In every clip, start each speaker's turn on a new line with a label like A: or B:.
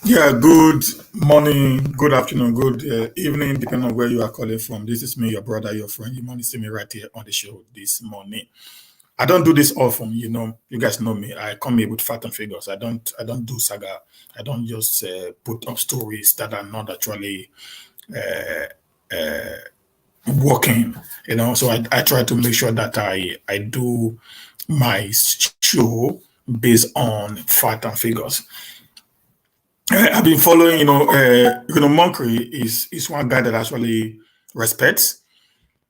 A: Yeah, good morning, good afternoon, good evening, depending on where you are calling from. This is me, your brother, your friend. You want to see me right here on the show this morning. I don't do this often, You guys know me. I come here with fact and figures. I don't do saga. I don't just put up stories that are not actually working. So I try to make sure that I do my show based on fact and figures. I've been following, Moncrief is one guy that actually respects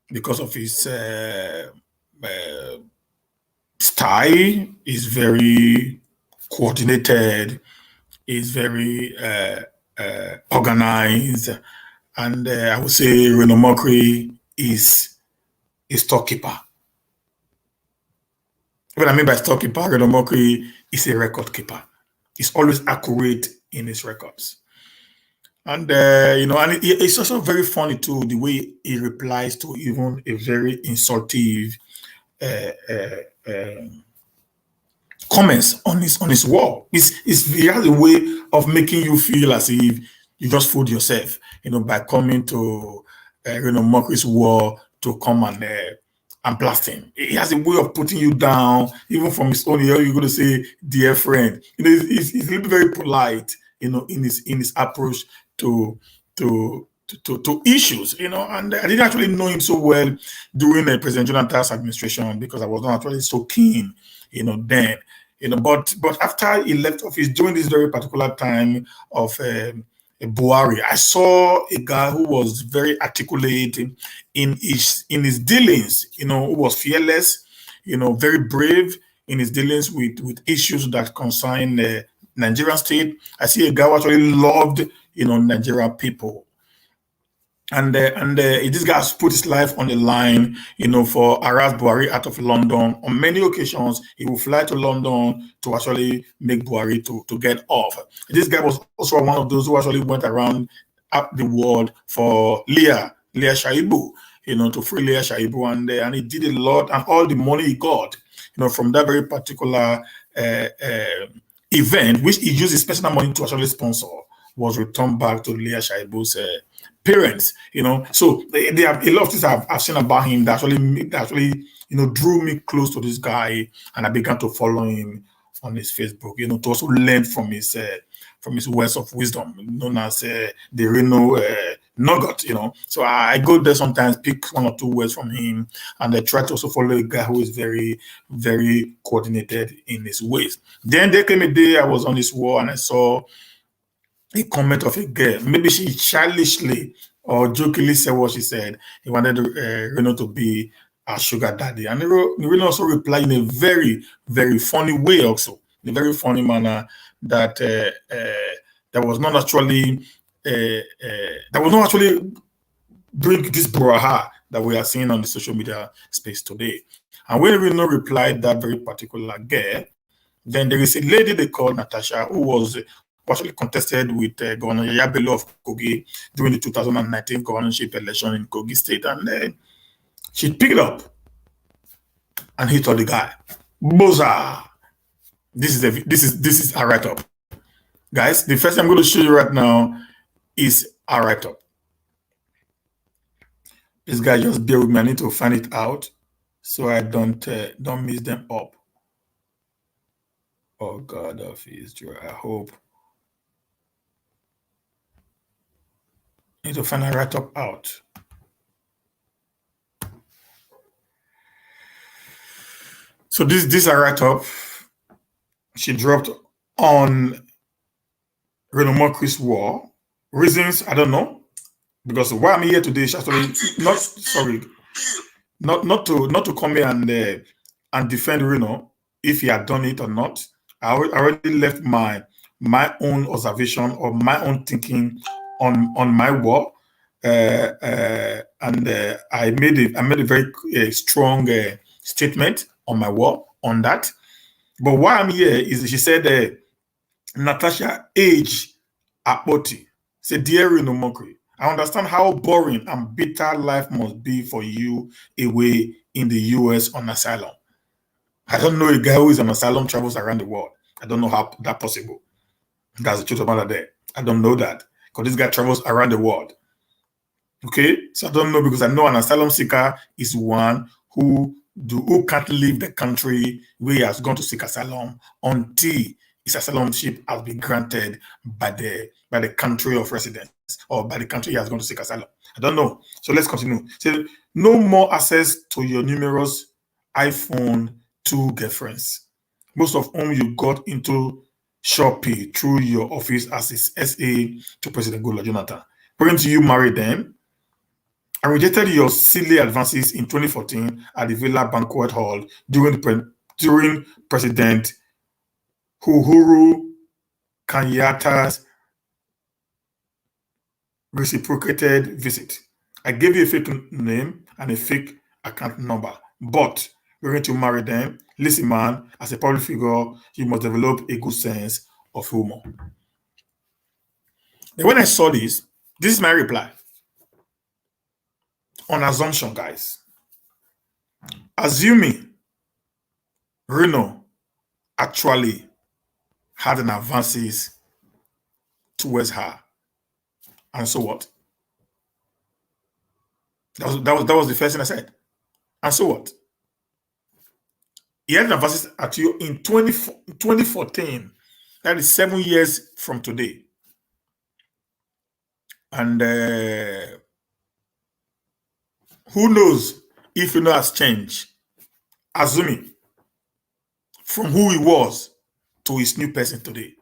A: because of his uh, style. Is very coordinated. Is very organized, and I would say Reno Moncrief is storekeeper. What I mean by storekeeper, Reno Moncrief is a record keeper. He's always accurate in his records. And it's also very funny too the way he replies to even a very insultive uh, uh, uh, comments on his wall. He has a way of making you feel as if you just fooled yourself, by coming to Mockery's wall to come and blast him. He has a way of putting you down, even from his own ear. You're going to say, "Dear friend," he's really very polite, in his approach to to issues, and I didn't actually know him so well during the President Jonathan's administration because I was not actually so keen, then, but after he left office during this very particular time of Buhari, I saw a guy who was very articulate in his dealings, who was fearless, very brave in his dealings with issues that concern the Nigerian state. I see a guy who actually loved, Nigerian people. And this guy has put his life on the line, for Aras Buhari out of London. On many occasions, he will fly to London to actually make Buhari to get off. This guy was also one of those who actually went around up the world for Leah Shaibu, to free Leah Shaibu, and he did a lot, and all the money he got, from that very particular event, which he used his personal money to actually sponsor, was returned back to Leah Shaibu's parents. So they have a lot of things I've seen about him that actually drew me close to this guy, and I began to follow him on his Facebook, to also learn from his words of wisdom, known as the Reno Nugget. So I go there sometimes, pick one or two words from him, and I try to also follow a guy who is very, very coordinated in his ways. Then there came a day I was on his wall and I saw a comment of a girl. Maybe she childishly or jokingly said what she said. He wanted Reno to be a sugar daddy. And Reno also replied in a very, very funny way also, in a very funny manner that was not actually bring this brouhaha that we are seeing on the social media space today. And when Reno replied that very particular girl, then there is a lady they call Natasha who was actually contested with Governor Yaya Bello of Kogi during the 2019 governorship election in Kogi State, and she picked it up and hit on the guy. Boza! This is a write up, guys. The first thing I'm going to show you right now is a write up. This guy, just bear with me. I need to find it out so I don't mix them up. Oh God of Israel, I hope. Need to find a write up out. So this a write up she dropped on Reno Moncrief's wall. Reasons I don't know, because why I'm here today is actually not to come here and defend Reno if he had done it or not. I already left my own observation or my own thinking on my wall, and I made a very strong statement on my wall on that. But why I'm here is she said Natasha age at 40. Say, dear Reno Moncrief, I understand how boring and bitter life must be for you away in the US on asylum. I don't know a guy who is on asylum travels around the world. I don't know how that possible. That's the truth about that there. I don't know that because this guy travels around the world. Okay, so I don't know because I know an asylum seeker is one who can't leave the country where he has gone to seek asylum until his asylumship has been granted by the country of residence or by the country he has gone to seek asylum. I don't know. So let's continue. So no more access to your numerous iPhone 2 girlfriends, most of whom you got into Shopee through your office as his SA to President Goodluck Jonathan. When do you marry them? I rejected your silly advances in 2014 at the Villa Banquet Hall during President Uhuru Kenyatta's reciprocated visit. I gave you a fake name and a fake account number, but we're going to marry them. Listen, man, as a public figure, you must develop a good sense of humor. And when I saw this is my reply. On assumption, guys. Assuming Reno actually had an advances towards her. And so what? That was the first thing I said. And so what? He had an advances at you in 2014. That is 7 years from today. And who knows if Reno has changed, assuming from who he was to his new person today,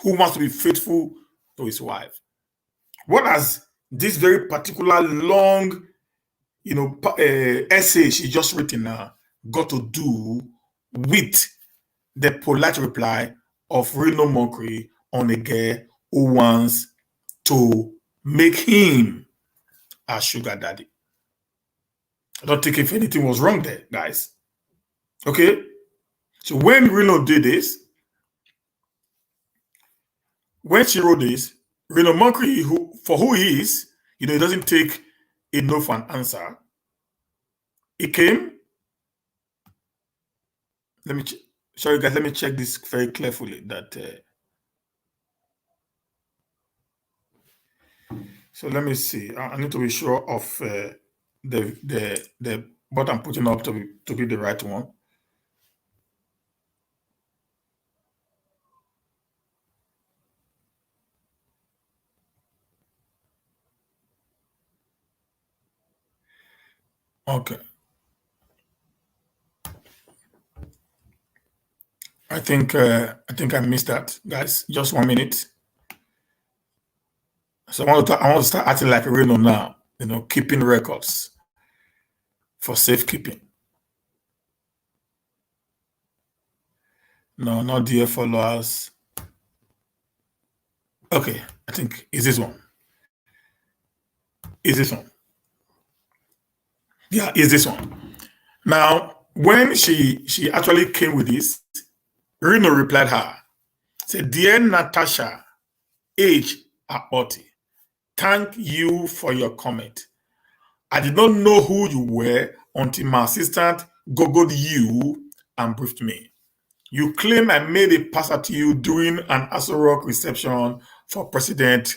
A: who wants to be faithful to his wife. What has this very particular long, essay she just written now got to do with the polite reply of Reno Monkey on a girl who wants to make him a sugar daddy? I don't think if anything was wrong there, guys. Okay? So when Reno did this, when she wrote this, Reno Monkey, for who he is, he doesn't take a no for an answer. He came. Sorry guys, let me check this very carefully. So let me see. I need to be sure of the what I'm putting up to be the right one. Okay. I think I missed that, guys. Just 1 minute. So I want to start acting like Reno now. Keeping records for safekeeping. No, not dear followers. Okay, I think is this one. Is this one? Yeah, is this one. Now, when she actually came with this, Reno replied her, said, "Dear Natasha, age at 40, thank you for your comment. I did not know who you were until my assistant googled you and briefed me. You claim I made a pass at you during an Aso Rock reception for President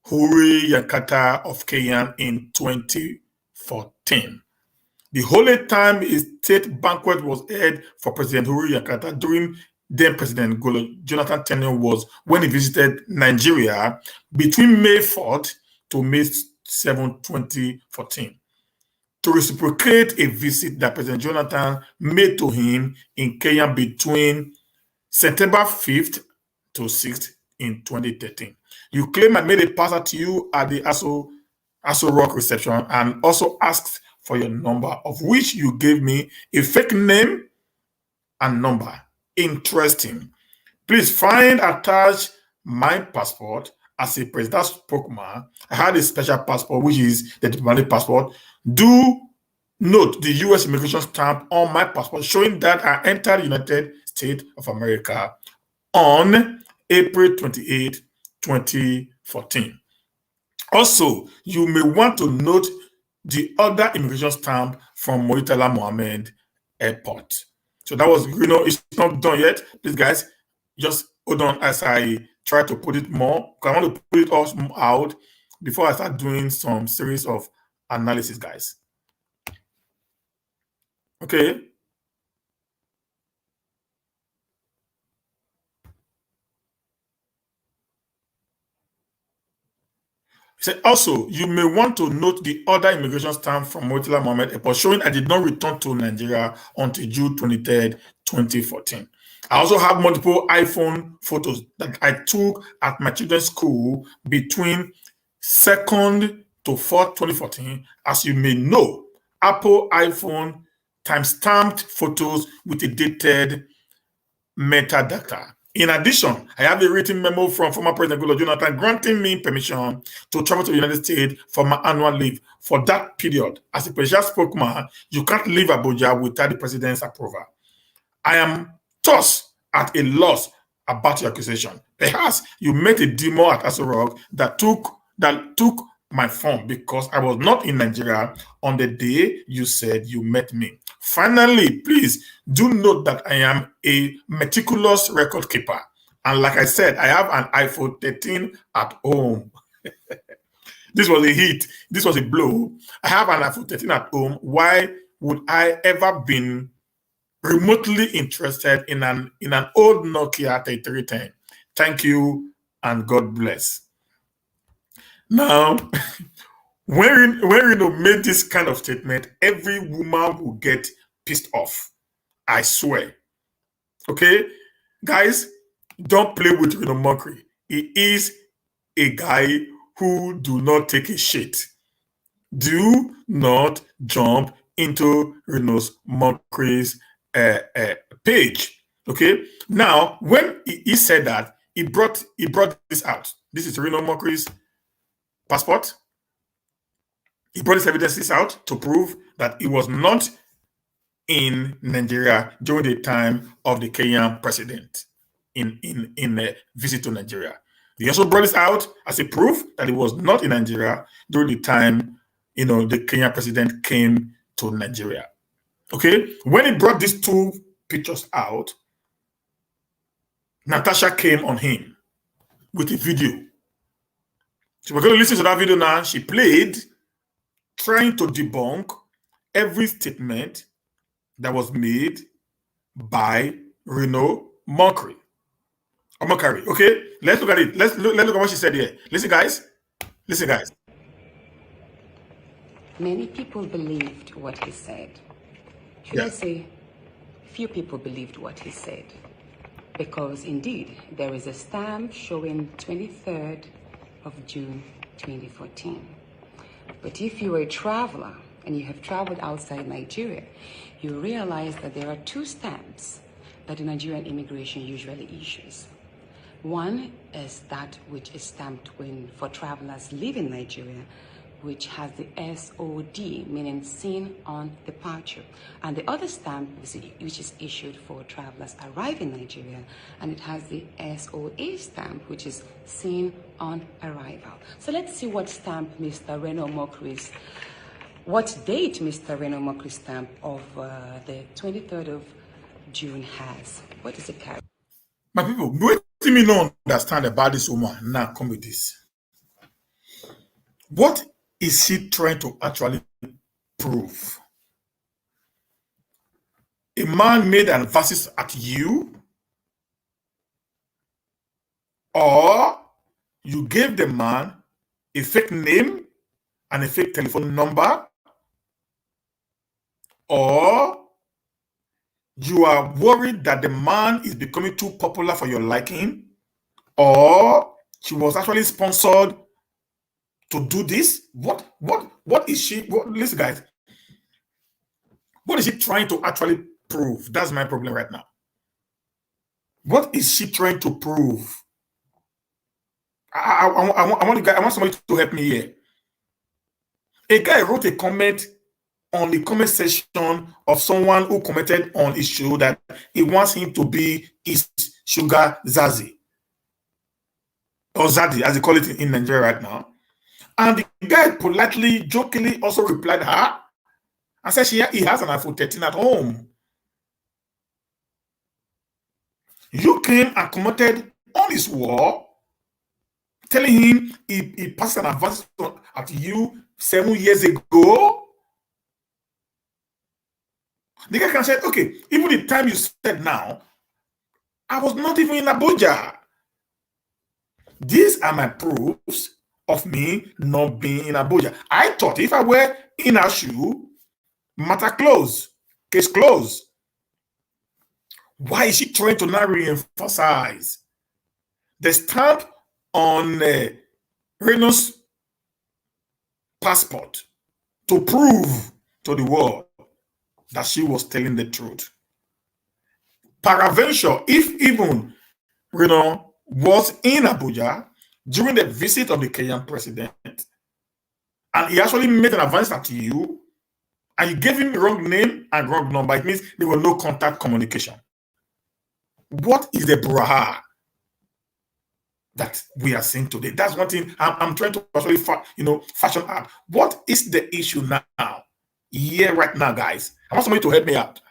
A: Uhuru Kenyatta of Kenya in 2014. The only time a state banquet was held for President Uhuru Kenyatta during then President Goodluck Jonathan tenure was when he visited Nigeria between May 4th to May 7, 2014, to reciprocate a visit that President Jonathan made to him in Kenya between September 5th to 6th in 2013. You claim I made a pass at you at the Aso Rock reception and also asked for your number, of which you gave me a fake name and number. Interesting. Please find attached my passport as a presidential spokesman. I had a special passport, which is the diplomatic passport. Do note the U.S. immigration stamp on my passport showing that I entered the United States of America on April 28, 2014. Also, you may want to note the other immigration stamp from Murtala Mohammed Airport. So that was, it's not done yet. Please, guys, just hold on as I try to put it more. I want to put it all out before I start doing some series of analysis, guys. Okay. He said, also, you may want to note the other immigration stamp from Murtala Mohammed Airport showing I did not return to Nigeria until June 23rd, 2014. I also have multiple iPhone photos that I took at my children's school between 2nd to 4th, 2014. As you may know, Apple iPhone time-stamped photos with a dated metadata. In addition, I have a written memo from former President Goodluck Jonathan granting me permission to travel to the United States for my annual leave. For that period, as a presidential spokesman, you can't leave Abuja without the president's approval. I am thus at a loss about your accusation. Perhaps you met a demo at Aso Rock that took my phone because I was not in Nigeria on the day you said you met me. Finally, please do note that I am a meticulous record keeper. And like I said, I have an iPhone 13 at home. This was a hit. This was a blow. I have an iPhone 13 at home. Why would I ever been remotely interested in an old Nokia 3310? Thank you and God bless. Now, when Reno made this kind of statement, every woman will get pissed off. I swear. Okay? Guys, don't play with Reno Mockery. He is a guy who do not take a shit. Do not jump into Reno's Mockery's page. Okay? Now, when he said that, he brought this out. This is Reno Mockery's passport. He brought his evidences out to prove that he was not in Nigeria during the time of the Kenyan president in a visit to Nigeria. He also brought this out as a proof that he was not in Nigeria during the time, the Kenyan president came to Nigeria. Okay, when he brought these two pictures out, Natasha came on him with a video. So we're going to listen to that video now. She played, trying to debunk every statement that was made by Reno Mockery. Okay, let's look at it. Let's look at what she said here. Listen, guys. Listen, guys.
B: Many people believed what he said. Should I say, few people believed what he said. Because indeed, there is a stamp showing 23rd of June 2014. But if you are a traveler and you have traveled outside Nigeria, you realize that there are two stamps that the Nigerian immigration usually issues. One is that which is stamped for travelers leaving Nigeria, which has the SOD, meaning seen on departure. And the other stamp, which is issued for travelers arriving in Nigeria, and it has the SOA stamp, which is seen on arrival. So let's see what stamp Mr. Reno Mockery's, what date Mr. Reno Mockery's stamp of the 23rd of June has. What does it carry?
A: My people, what do me not understand about this woman? Now come with this. What is she trying to actually prove? A man made an emphasis at you, or you gave the man a fake name and a fake telephone number, or you are worried that the man is becoming too popular for your liking, or she was actually sponsored to do this. What is she? Listen, guys. What is she trying to actually prove? That's my problem right now. What is she trying to prove? I want somebody to help me here. A guy wrote a comment on the comment section of someone who commented on his show that he wants him to be his sugar zazi, or zadi, as they call it in Nigeria right now. And the guy politely, jokingly also replied her and said he has an iPhone 13 at home. You came and commented on his wall telling him he passed an advance at you 7 years ago. The guy can say, okay, even the time you said now, I was not even in Abuja. These are my proofs of me not being in Abuja. I thought if I were in her shoe, matter closed, case closed. Why is she trying to now re-emphasize the stamp on Reno's passport to prove to the world that she was telling the truth? Peradventure, if even Reno was in Abuja during the visit of the Kenyan president, and he actually made an advance to you, and you gave him the wrong name and wrong number, it means there was no contact communication. What is the braha that we are seeing today? That's one thing I'm trying to actually fashion out. What is the issue now? Yeah, right now, guys. I want somebody to help me out.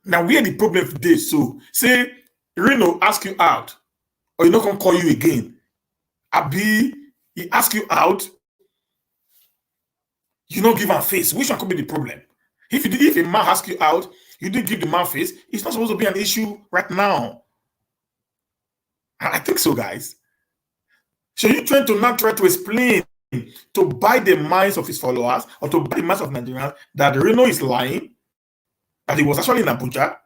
A: Now, where the problem today? So, say Reno ask you out, or he not gonna call you again. Abi, he ask you out, you don't give him face. Which one could be the problem? If a man ask you out, you didn't give the man face, it's not supposed to be an issue right now. I think so, guys. So you try to explain, to buy the minds of his followers, or to buy the minds of Nigerians, that Reno is lying, that he was actually in Abuja,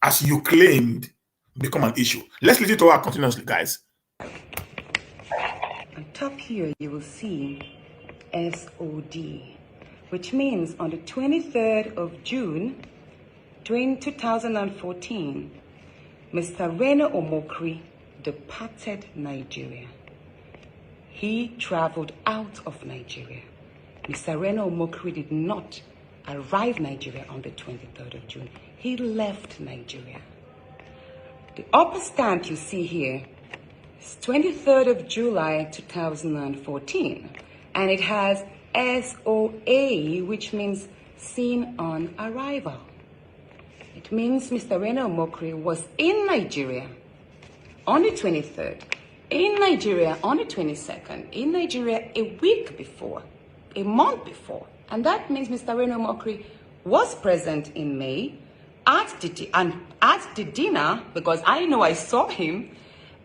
A: as you claimed, become an issue. Let's listen to her continuously, guys.
B: On top here, you will see SOD, which means on the 23rd of June, 2014, Mr. Reno Omokri departed Nigeria. He traveled out of Nigeria. Mr. Reno Omokri did not arrive Nigeria on the 23rd of June. He left Nigeria. The upper stamp you see here is 23rd of July 2014, and it has SOA, which means seen on arrival. It means Mr. Reno Omokri was in Nigeria on the 23rd, in Nigeria on the 22nd, in Nigeria a week before, a month before. And that means Mr. Reno Omokri was present in May at the dinner, because I know I saw him,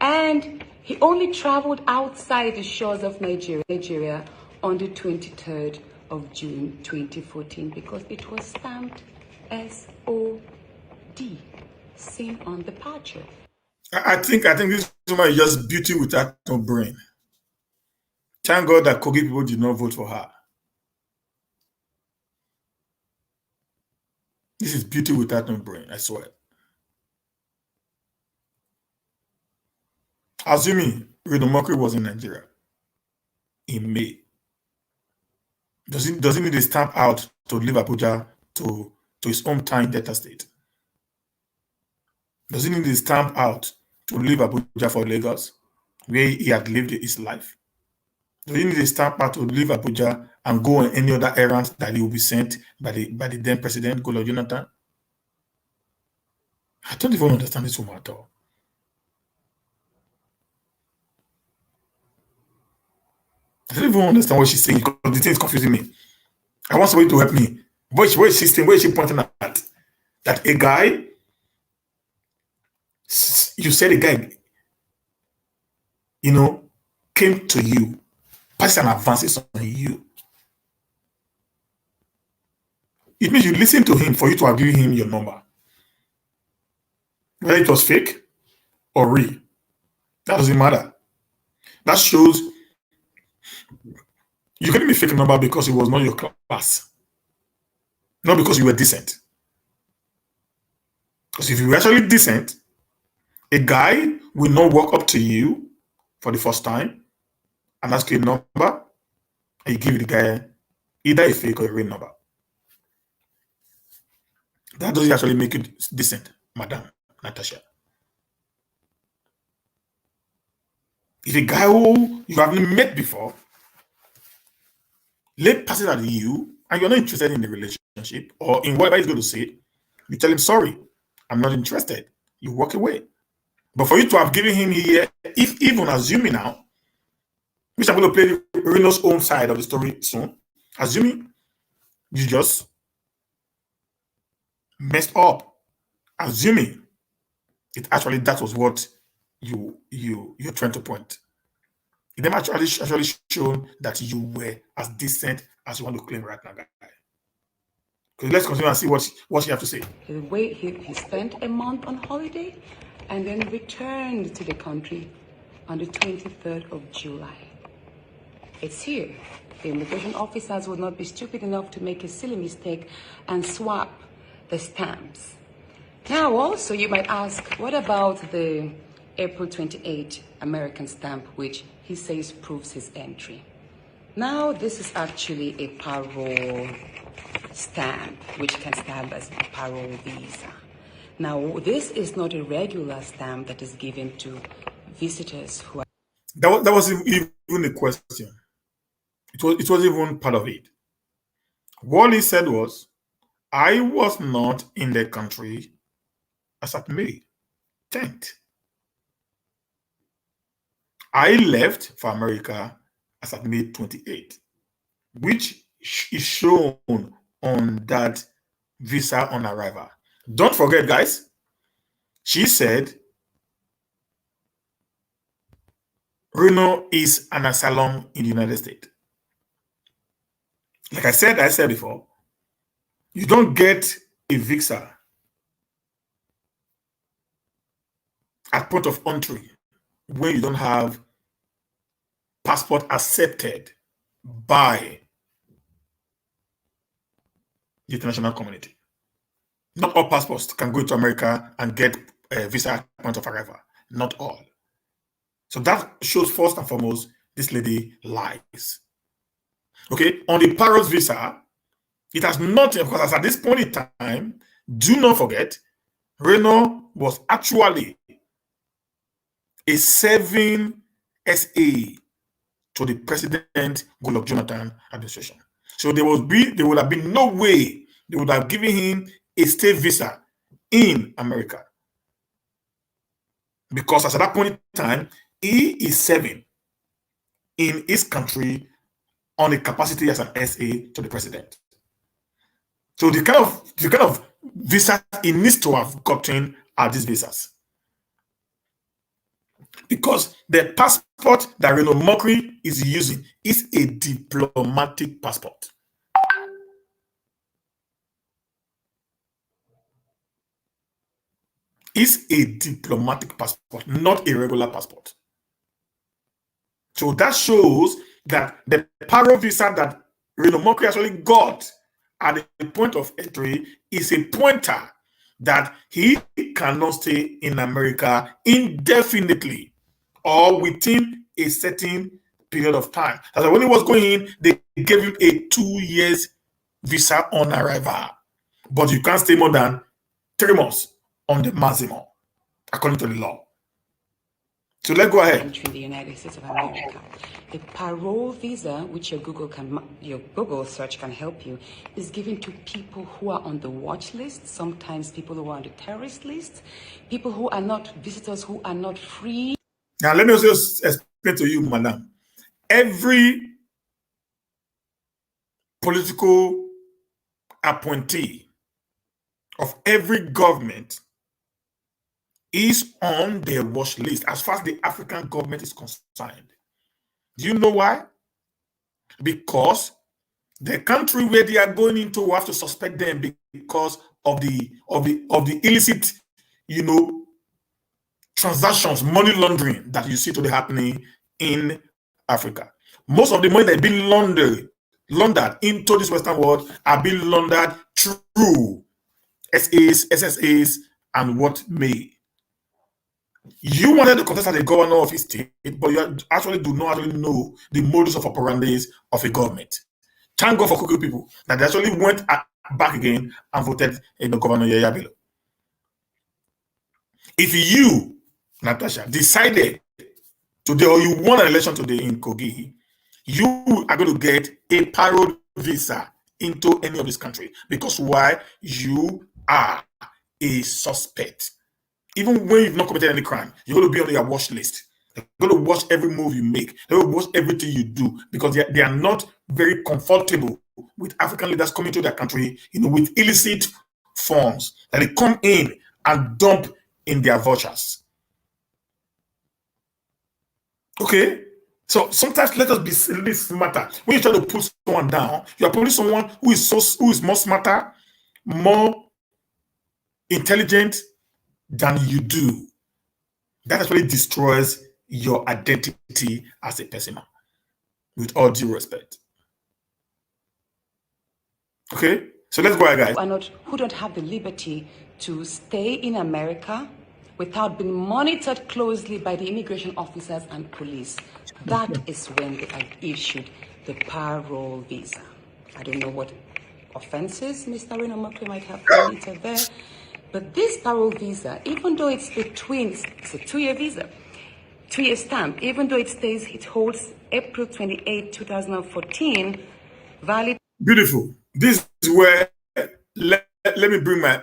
B: and he only traveled outside the shores of Nigeria on the 23rd of June 2014, because it was stamped SOD, seen on departure.
A: I think this woman is just beauty without no brain. Thank God that Kogi people did not vote for her. This is beauty without no brain, I swear. Assuming Reno Omokri was in Nigeria in May, does he need a stamp out to leave Abuja to his hometown in Delta State? Does he need a stamp out to leave Abuja for Lagos, where he had lived his life? Does he need a stamp out to leave Abuja and go on any other errands that he will be sent by the then president, Goodluck Jonathan? I don't even understand this woman at all. I don't even understand what she's saying, because the thing is confusing me. I want somebody to help me. Where is she saying? Where is she pointing at? That a guy, you said a guy, came to you, passed an advances on you. It means you listened to him for you to have given him your number. Whether it was fake or real, that doesn't matter. That shows you gave me a fake number because it was not your class, not because you were decent. Because if you were actually decent, a guy will not walk up to you for the first time and ask you a number, and you give the guy either a fake or a real number. That doesn't actually make you decent, Madam Natasha. If a guy who you haven't met before passes at you and you're not interested in the relationship or in whatever he's going to say, you tell him, sorry, I'm not interested. You walk away. But for you to have given him here, if even assuming now, which I'm going to play Reno's own side of the story soon, assuming you just messed up, assuming it actually that was what you're trying to point. It never actually shown that you were as decent as you want to claim right now, guy. Because let's continue and see what you have to say.
B: He spent a month on holiday and then returned to the country on the 23rd of July. It's here. The immigration officers would not be stupid enough to make a silly mistake and swap the stamps. Now, also, you might ask, what about the April 28 American stamp, which he says proves his entry? Now, this is actually a parole stamp, which can stand as a parole visa. Now, this is not a regular stamp that is given to visitors who are...
A: That was even a question. It was even part of it. What he said was, I was not in the country as at May 10th. I left for America as at May 28th, which is shown on that visa on arrival. Don't forget, guys, she said Reno is an asylum in the United States. Like I said before, you don't get a visa at point of entry when you don't have passport accepted by the international community. Not all passports can go to America and get a visa at point of arrival. Not all. So that shows first and foremost, this lady lies. Okay, on the parole visa, it has nothing, because at this point in time, do not forget, Reno was actually a serving SA to the President Goodluck Jonathan administration. So there would have been no way they would have given him a state visa in America. Because at that point in time, he is serving in his country on a capacity as an SA to the president. So the kind of visas he needs to have gotten are these visas. Because the passport that Reno Mockery is using is a diplomatic passport. It's a diplomatic passport, not a regular passport. So that shows that the parole visa that Reno Mockery actually got at the point of entry is a pointer that he cannot stay in America indefinitely or within a certain period of time. That's why when he was going in, they gave him a 2 years visa on arrival. But you can't stay more than 3 months on the maximum, according to the law. So let's go ahead.
B: Entering the United States of America. A parole visa, which your Google search can help you, is given to people who are on the watch list, sometimes people who are on the terrorist list, people who are not visitors, who are not free.
A: Now let me also explain to you, madam. Every political appointee of every government is on their watch list as far as the African government is concerned. Do you know why? Because the country where they are going into will have to suspect them because of the illicit, transactions, money laundering that you see today happening in Africa. Most of the money that's being laundered into this Western world are being laundered through SAs, SSAs, and what may. You wanted to contest as a governor of his state, but you actually do not actually know the modus of operandi of a government. Thank God for Kuku people that they actually went back again and voted Governor Yaya Bello. If you, Natasha, decided today, or you won an election today in Kogi, you are going to get a parole visa into any of this country. Because why? You are a suspect. Even when you've not committed any crime, you're going to be on their watch list. They're going to watch every move you make. They're going to watch everything you do because they are not very comfortable with African leaders coming to their country, with illicit forms that they come in and dump in their vouchers. Okay? So sometimes let us be a little smarter. When you try to put someone down, you are putting someone who is more smarter, more intelligent than you do. That actually destroys your identity as a person, with all due respect. Okay? So let's go ahead, guys.
B: Who don't have the liberty to stay in America without being monitored closely by the immigration officers and police. That is when they are issued the parole visa. I don't know what offenses Mr. Reno and Natasha might have committed there, but this parole visa, even though it's a 2-year visa, 2-year stamp, even though it holds April 28, 2014, valid.
A: Beautiful. This is where let me bring my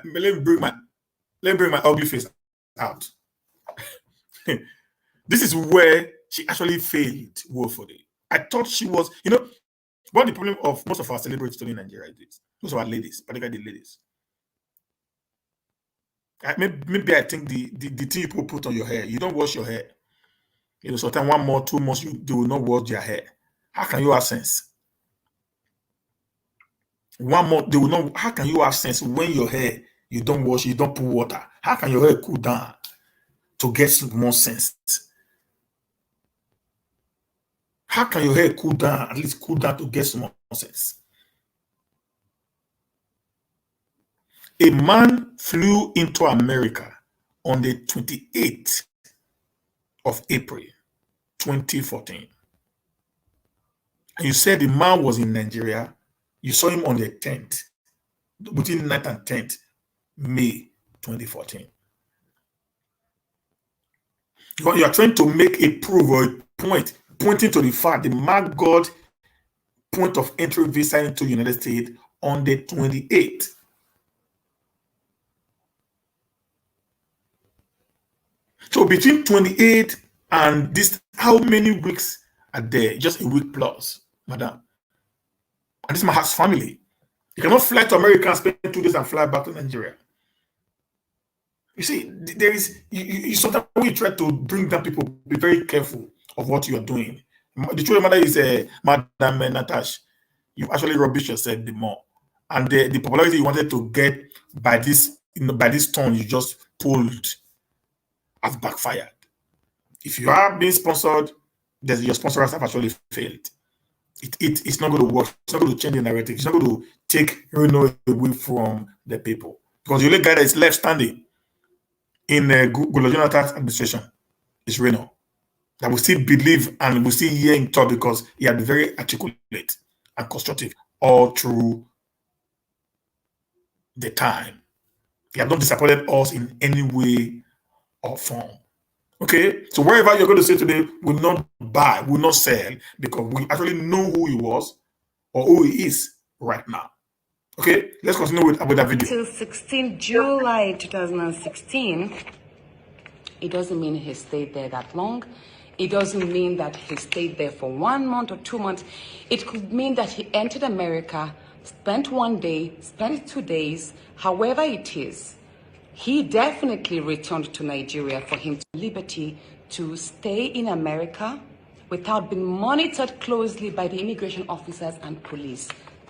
A: ugly face out. This is where she actually failed woefully. I thought she was, what the problem of most of our celebrities in Nigeria is, most of our ladies, particularly the ladies. Maybe I think the thing you put on your hair, you don't wash your hair. Sometimes 1 month, 2 months, they will not wash their hair. How can you have sense? 1 month, they will not. How can you have sense when your hair, you don't wash, you don't put water? How can your hair cool down to get more sense? How can your hair cool down, at least cool down to get some more sense? A man flew into America on the 28th of April, 2014. And you said the man was in Nigeria. You saw him on the 10th, between 9th and 10th, May 2014. You are trying to make a proof or a point, pointing to the fact the man got point of entry visa into the United States on the 28th. So between 28 and this, how many weeks are there? Just a week plus, madam. And this man has family. You cannot fly to America and spend 2 days and fly back to Nigeria. You see, there is, you sometimes when you try to bring down people, be very careful of what you are doing. The truth of the matter is, Madam Natasha, you actually rubbish yourself the more. And the popularity you wanted to get by this, by this tone you just pulled has backfired. If you are being sponsored, your sponsors have actually failed. It's not going to work. It's not going to change the narrative. It's not going to take Reno away from the people. Because the only guy that is left standing in Jonathan's administration is Reno. That will still believe and will still hear him talk because he had been very articulate and constructive all through the time. He had not disappointed us in any way or form. Okay, so wherever you're going to say today, will not buy, will not sell, because we actually know who he was or who he is right now. Okay, let's continue with that video.
B: Till 16 July 2016, it doesn't mean he stayed there that long. It doesn't mean that he stayed there for 1 month or 2 months. It could mean that he entered America, spent 1 day, spent 2 days, however it is. He definitely returned to Nigeria for him to liberty to stay in America without being monitored closely by the immigration officers and police.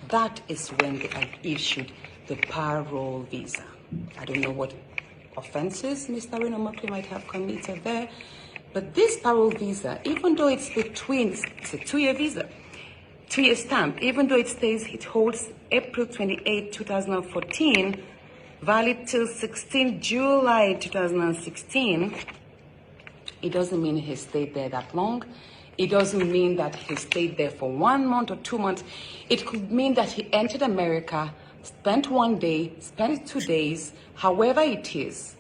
B: That is when they are issued the parole visa. I don't know what offenses Mr. Reno and Natasha might have committed there, but this parole visa, even though it's a 2-year visa, 2-year stamp, even though it holds April 28, 2014, valid till 16 July 2016, it doesn't mean he stayed there that long. It doesn't mean that he stayed there for 1 month or 2 months. It could mean that he entered America, spent 1 day, spent 2 days, however it is.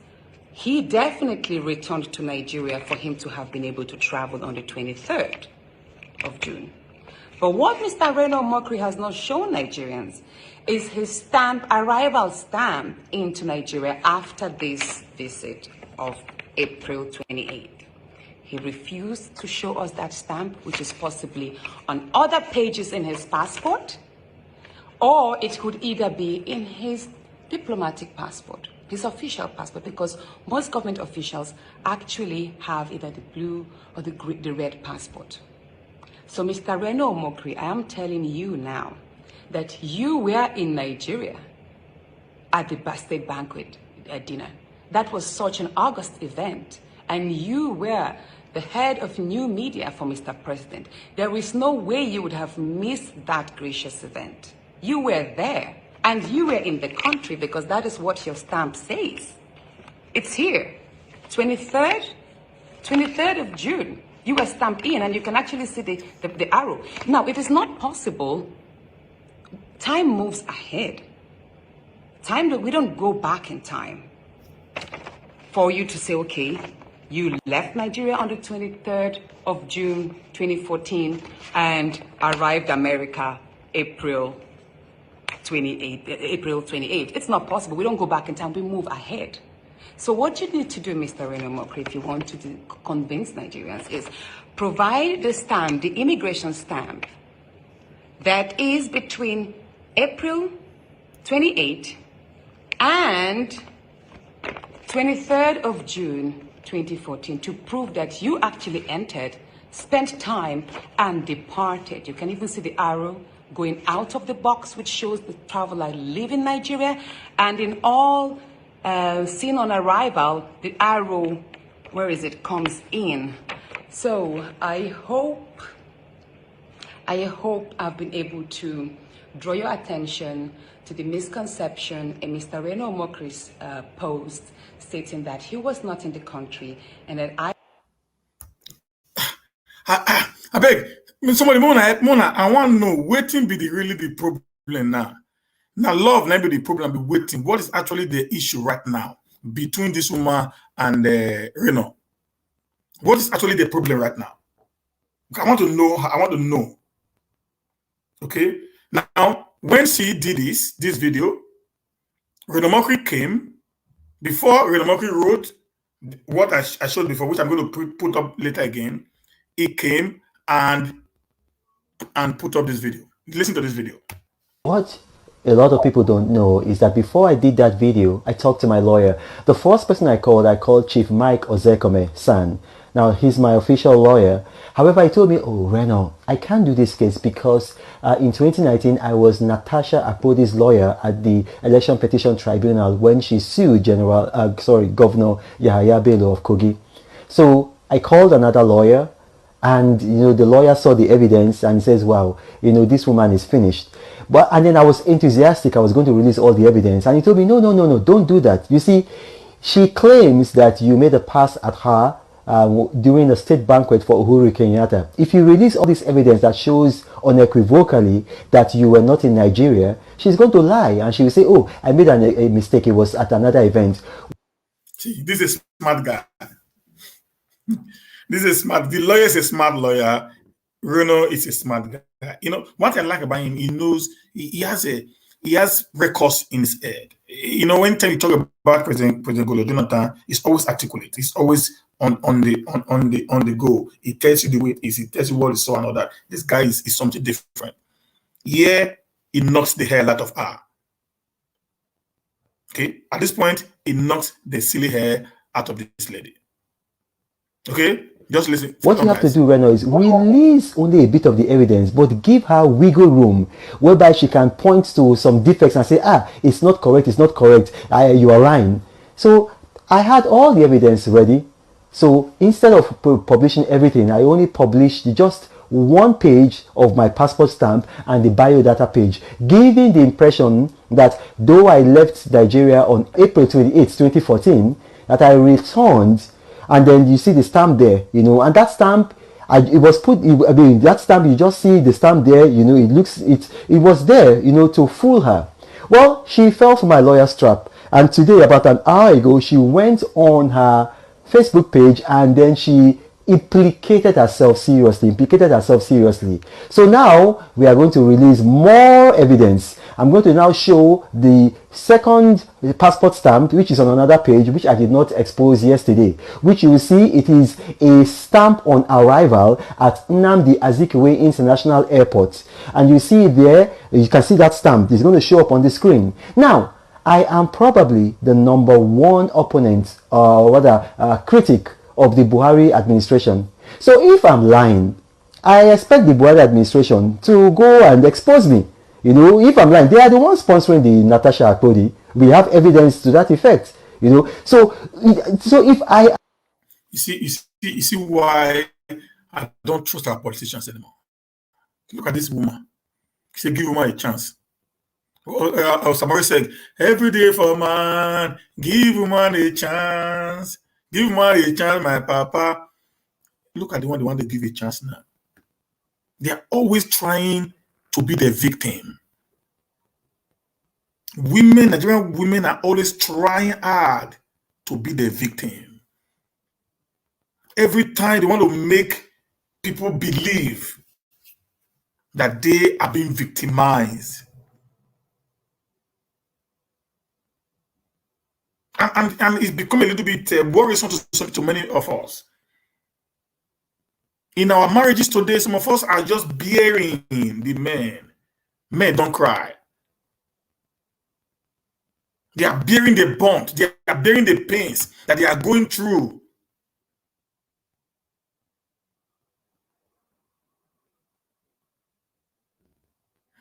B: He definitely returned to Nigeria for him to have been able to travel on the 23rd of June. But what Mr. Reno and Natasha has not shown Nigerians is his arrival stamp into Nigeria after this visit. of April 28th. He refused to show us that stamp, which is possibly on other pages in his passport, or it could either be in his diplomatic passport, his official passport, because most government officials actually have either the blue or the red passport. So Mr. Reno Omokri, I am telling you now that you were in Nigeria at the state banquet dinner. That was such an August event, and you were the head of new media for Mr. President. There is no way you would have missed that gracious event. You were there, and you were in the country, because that is what your stamp says. It's here, 23rd of June. You were stamped in, and you can actually see the arrow. Now, it is not possible. Time moves ahead. We don't go back in time for you to say, okay, you left Nigeria on the 23rd of June 2014 and arrived America April 28th. It's not possible. We don't go back in time. We move ahead. So what you need to do, Mr. Reno Omokri, if you want to convince Nigerians, is provide the stamp, the immigration stamp, that is between April 28th and 23rd of June 2014 to prove that you actually entered, spent time, and departed. You can even see the arrow going out of the box, which shows the traveler leaving Nigeria, and in all seen on arrival, the arrow, where is it, comes in. So I hope I've been able to draw your attention to the misconception in Mr. Reno Omokri's post, stating that he was not in the country and that
A: I beg, somebody, Mona, I want to know, waiting be really the problem now. Now, love never be the problem, be waiting. What is actually the issue right now between this woman and Reno? What is actually the problem right now? I want to know. Okay? Now, when she did this video, Reno Omokri came. Before Reno Omokri wrote what I showed before, which I'm going to put up later again, he came and put up this video. Listen to this video.
C: What a lot of people don't know is that before I did that video, I talked to my lawyer. The first person I called Chief Mike Ozekome-san. Now, he's my official lawyer. However, he told me, oh, Reno, I can't do this case because in 2019, I was Natasha Akpodi's lawyer at the Election Petition Tribunal when she sued Governor Yahaya Bello of Kogi. So I called another lawyer, and the lawyer saw the evidence and says, wow, this woman is finished. And then I was enthusiastic. I was going to release all the evidence, and he told me, no, don't do that. You see, she claims that you made a pass at her during a state banquet for Uhuru Kenyatta. If you release all this evidence that shows unequivocally that you were not in Nigeria, she's going to lie, and she will say, oh, I made a mistake. It was at another event.
A: See, this is a smart guy. This is smart. The lawyer is a smart lawyer. Reno is a smart guy. What I like about him, he knows he has records in his head. Anytime you talk about President Golo Jonathan, he's always articulate. He's always on the go. He tells you the way it is. He tells you what he saw and all that. This guy is something different. Yeah, he knocks the hell out of her. Okay, at this point, he knocks the silly hair out of this lady. Okay, just listen.
C: What you have to do, Reno, is release only a bit of the evidence, but give her wiggle room whereby she can point to some defects and say, it's not correct, you are lying. So I had all the evidence ready. So instead of publishing everything, I only published just one page of my passport stamp and the biodata page, giving the impression that though I left Nigeria on April 28, 2014, that I returned. And then you see the stamp there, and that stamp, that stamp, you just see the stamp there, it was there, to fool her. Well, she fell for my lawyer's trap. And today, about an hour ago, she went on her Facebook page and then she implicated herself seriously. So now we are going to release more evidence, I'm going to now show the second passport stamp, which is on another page, which I did not expose yesterday, which you will see it is a stamp on arrival at Nnamdi Azikiwe International Airport. And you see it there, you can see that stamp. It's going to show up on the screen. Now, I am probably the number one opponent, or rather critic of the Buhari administration. So if I'm lying, I expect the Buhari administration to go and expose me. You know, if I'm lying, they are the ones sponsoring the Natasha Akpodi. We have evidence to that effect. You know, so if I
A: you see why I don't trust our politicians anymore. Look at this woman. She said, give woman a chance. Somebody said, every day for man, give woman a chance. Give woman a chance, my papa. Look at the one they give a chance now. They are always trying to be the victim. Women, Nigerian women are always trying hard to be the victim. Every time they want to make people believe that they are being victimized. And it's become a little bit worrisome to many of us. In our marriages today, some of us are just bearing the men. Men don't cry. They are bearing the bond. They are bearing the pains that they are going through.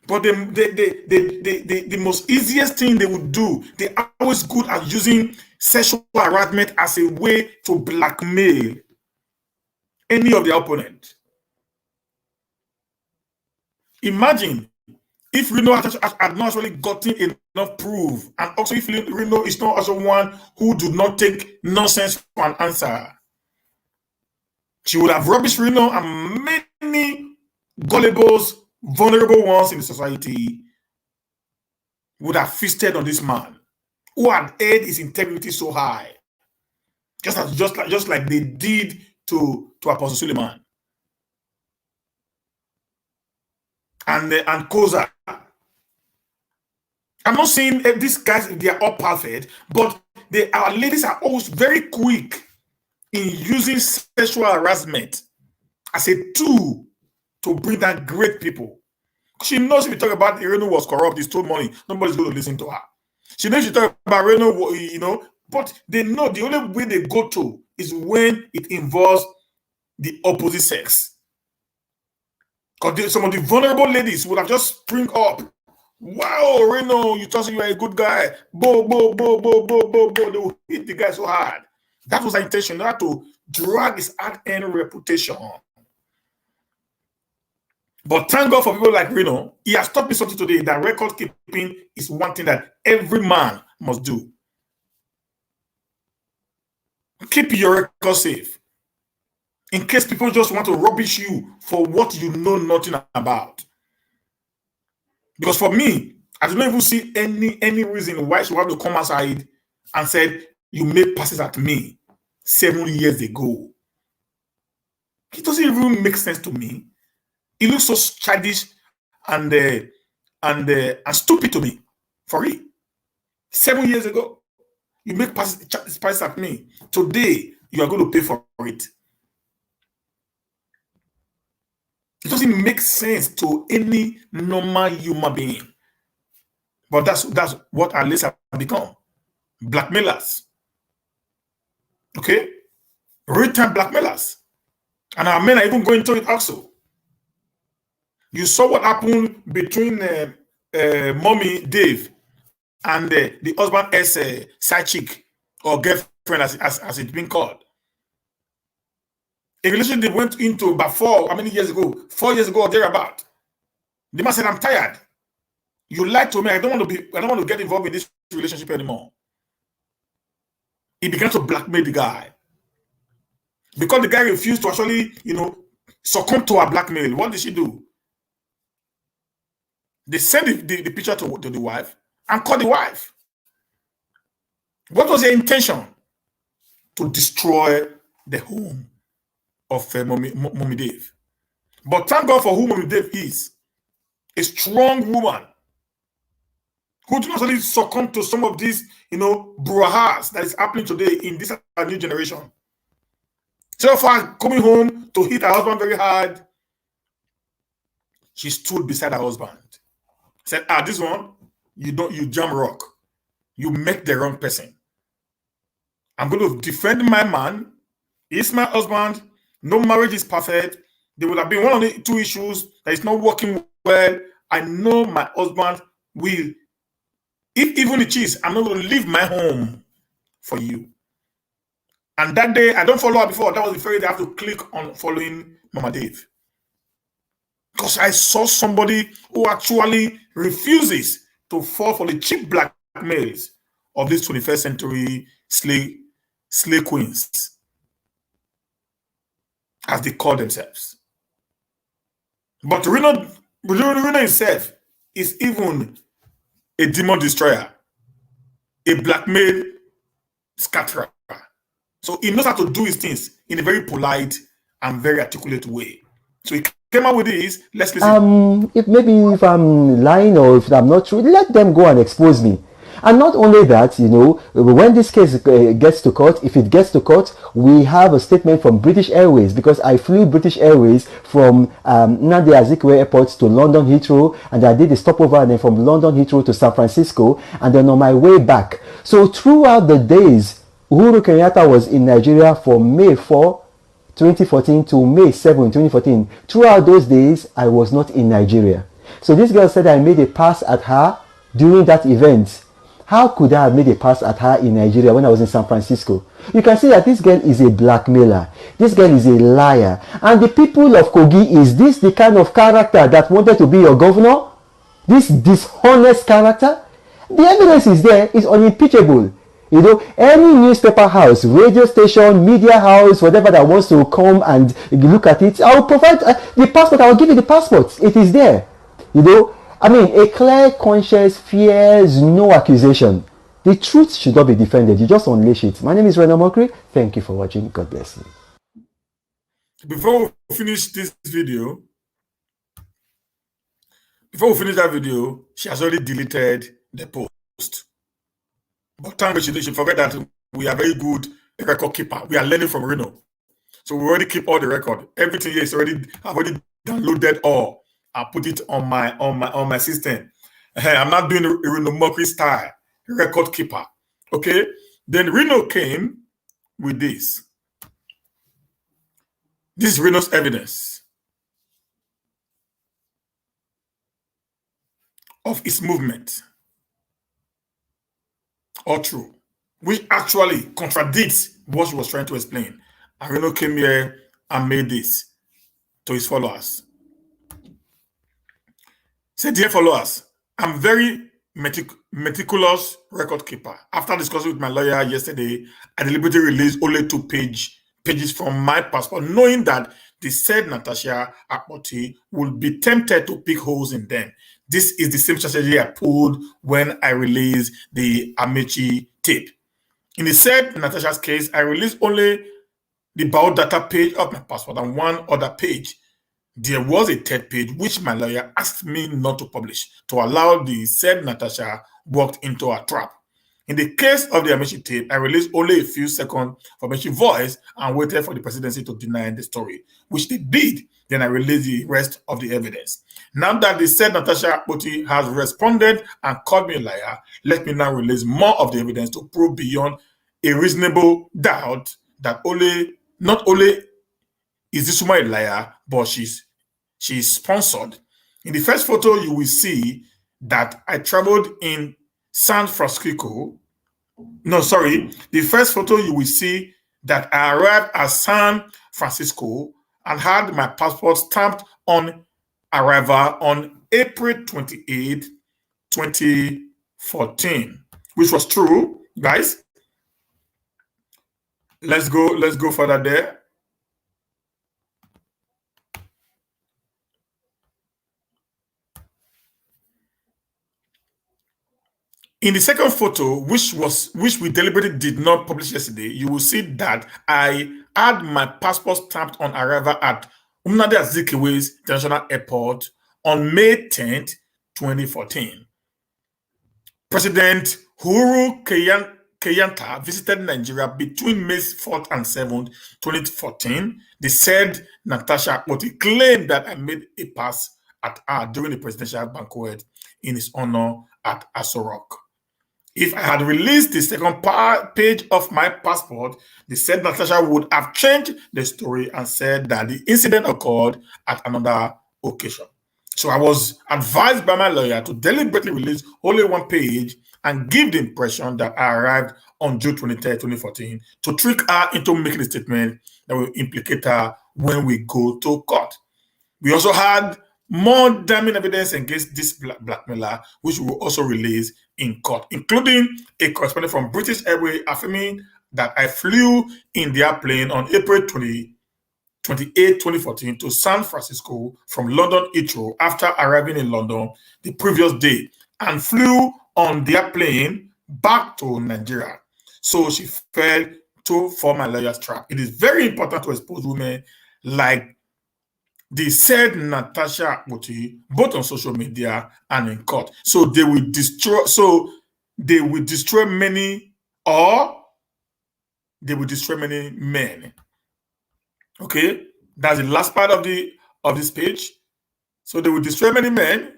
A: But the most easiest thing they would do, they are always good at using sexual harassment as a way to blackmail any of their opponent. Imagine if Reno had not actually gotten enough proof, and also if Reno is not also one who do not take nonsense for an answer, she would have rubbished Reno and many gullibles, vulnerable ones in the society would have feasted on this man who had held his integrity so high, just like they did to Apostle Suleiman and Koza. I'm not saying these guys, they are all perfect, but our ladies are always very quick in using sexual harassment as a tool to bring down great people. She knows if you talk about Reno was corrupt, he stole money, nobody's going to listen to her. She knows you talk about Reno, you know, but they know the only way they go to is when it involves the opposite sex. Because some of the vulnerable ladies would have just spring up. Wow, Reno, you thought you were a good guy. Bo. They will hit the guy so hard. That was her intention, not to drag his hard-earned reputation. But thank God for people like Reno. He has taught me something today, that record keeping is one thing that every man must do. Keep your record safe. In case people just want to rubbish you for what you know nothing about. Because for me, I do not even see any reason why she would have to come outside and said, you made passes at me 7 years ago. It doesn't even make sense to me. It looks so childish and stupid to me. For real. 7 years ago, you make passes at me. Today, you are going to pay for it. It doesn't make sense to any normal human being. But that's what our ladies have become. Blackmailers. Okay? Real-time blackmailers. And our men are even going to it also. You saw what happened between Mommy Dave and the husband as a side chick or girlfriend as it's been called. A relationship they went into about how many years ago? 4 years ago or thereabout. The man said, I'm tired. You lied to me. I don't want to get involved in this relationship anymore. He began to blackmail the guy. Because the guy refused to actually, succumb to her blackmail. What did she do? They sent the picture to the wife and called the wife. What was their intention? To destroy the home of Mommy Dave. But thank God for who Mommy Dave is. A strong woman. who do not really succumb to some of these, brouhahas that is happening today in this new generation. So far, coming home to hit her husband very hard, she stood beside her husband. Said, this one, you jam rock. You met the wrong person. I'm going to defend my man. He's my husband. No marriage is perfect. There would have been one of the two issues that is not working well. I know my husband will. If even it is, I'm not going to leave my home for you. And that day, I don't follow her before. That was the very day I have to click on following Mama Dave. Because I saw somebody who actually refuses to fall for the cheap blackmails of these 21st century slay queens, as they call themselves. But Reno himself is even a demon destroyer, a blackmail scatterer. So he knows how to do his things in a very polite and very articulate way. So he came out with this. Let's listen.
C: If I'm lying or if I'm not true, let them go and expose me. And not only that, when this case gets to court, if it gets to court, we have a statement from British Airways, because I flew British Airways from Nnamdi Azikiwe Airport to London Heathrow, and I did the stopover, and then from London Heathrow to San Francisco, and then on my way back. So throughout the days, Uhuru Kenyatta was in Nigeria from May 4, 2014 to May 7, 2014. Throughout those days, I was not in Nigeria. So this girl said I made a pass at her during that event. How could I have made a pass at her in Nigeria when I was in San Francisco? You can see that this girl is a blackmailer. This girl is a liar. And the people of Kogi, is this the kind of character that wanted to be your governor? This dishonest character? The evidence is there, it's unimpeachable. Any newspaper house, radio station, media house, whatever that wants to come and look at it, I'll provide the passport, I'll give you the passport. It is there. A clear conscience fears no accusation. The truth should not be defended. You just unleash it. My name is Reno Mokri. Thank you for watching. God bless you.
A: Before we finish that video, she has already deleted the post. But thank God she forget that we are very good record keeper. We are learning from Reno. So we already keep all the record. Everything here is I've already downloaded all. I put it on my system. I'm not doing Reno Mokri style record keeper. Okay? Then Reno came with this. This is Reno's evidence of its movement. All true, which actually contradicts what she was trying to explain. And Reno came here and made this to his followers. Say, dear followers, I'm very meticulous record keeper. After discussing with my lawyer yesterday, I deliberately released only 2 pages from my passport, knowing that the said Natasha Akpoti would be tempted to pick holes in them. This is the same strategy I pulled when I released the Amechi tape. In the said Natasha's case, I released only the biodata page of my passport and one other page. There was a 3rd page which my lawyer asked me not to publish to allow the said Natasha walked into a trap. In the case of the Amechi tape, I released only a few seconds for Amechi's voice and waited for the presidency to deny the story, which they did. Then I released the rest of the evidence. Now that the said Natasha Akpoti has responded and called me a liar, let me now release more of the evidence to prove beyond a reasonable doubt that not only is this woman a liar, but she's sponsored. In the first photo, you will see that I traveled in San Francisco. No, sorry. The first photo, you will see that I arrived at San Francisco and had my passport stamped on arrival on April 28, 2014, which was true, guys. Let's go further there. In the second photo, which we deliberately did not publish yesterday, you will see that I had my passport stamped on arrival at Nnamdi Azikiwe's International Airport on May 10th, 2014. President Uhuru Kenyatta visited Nigeria between May 4th and 7th, 2014. The said Natasha claimed that I made a pass at her during the presidential banquet in his honor at Aso Rock. If I had released the second page of my passport, the said Natasha would have changed the story and said that the incident occurred at another occasion. So I was advised by my lawyer to deliberately release only one page and give the impression that I arrived on June 23rd, 2014 to trick her into making a statement that will implicate her when we go to court. We also had more damning evidence against this blackmailer, which we will also release in court, including a correspondent from British Airways affirming that I flew in their plane on April 28, 2014 to San Francisco from London Heathrow after arriving in London the previous day and flew on their plane back to Nigeria. So she fell to my lawyer's trap. It is very important to expose women like the said Natasha Akpoti, both on social media and in court. So they will destroy many, or they will destroy many men. Okay, that's the last part of this page. So they will destroy many men.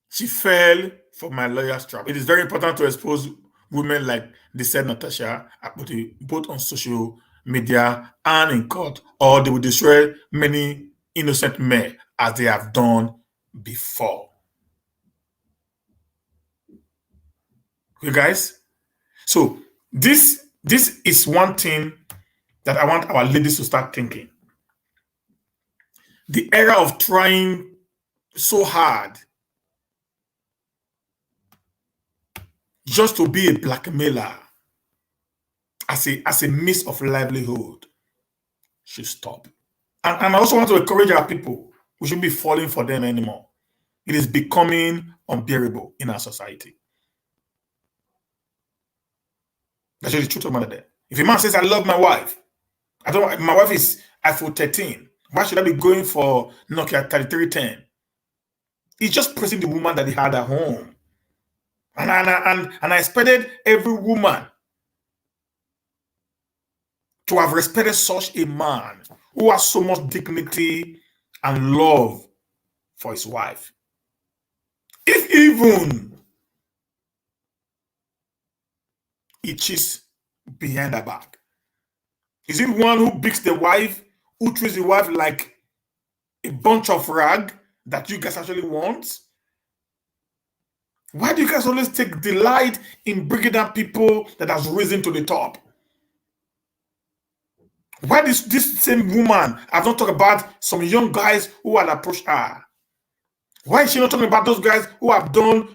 A: She fell for my lawyer's trap. It is very important to expose women like the said Natasha Akpoti, both on social media and in court, or they will destroy many innocent men as they have done before. Okay, guys? So this is one thing that I want our ladies to start thinking. The era of trying so hard just to be a blackmailer as a means of livelihood should stop. And I also want to encourage our people. We shouldn't be falling for them anymore. It is becoming unbearable in our society. That's the truth of the matter. If a man says, I love my wife, my wife is iPhone 13. Why should I be going for Nokia 3310? He's just praising the woman that he had at home. And I expected every woman to have respected such a man who has so much dignity and love for his wife. If even he cheats behind her back, is it one who beats the wife, who treats the wife like a bunch of rag that you guys actually want? Why do you guys always take delight in bringing down people that has risen to the top? Why this same woman has not talked about some young guys who had approached her? Why is she not talking about those guys who have done,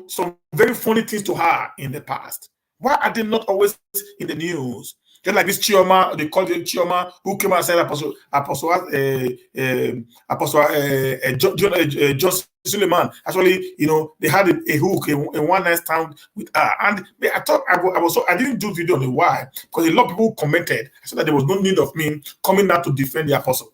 A: some very funny things to her in the past? Why are they not always in the news? Just like this Chioma, they called it Chioma, who came out and said John Suleiman. Actually, they had a hook, a one night stand with her. And I thought I didn't do video on it. Why? Because a lot of people commented. I said that there was no need of me coming down to defend the apostle.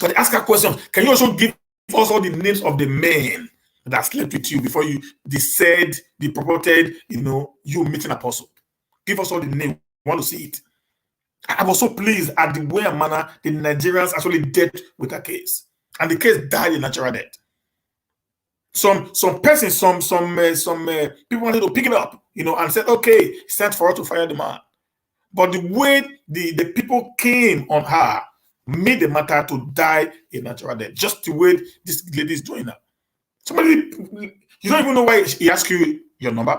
A: So they ask her question, can you also give us all the names of the men that slept with you before they purported, you meeting apostle? Give us all the names. We want to see it. I was so pleased at the way and manner the Nigerians actually dealt with the case. And the case died a natural death. Some people wanted to pick it up, and said, okay, it's time for us to fire the man. But the way the people came on her made the matter to die a natural death. Just the way this lady is doing now. Somebody, you don't even know why he asked you your number.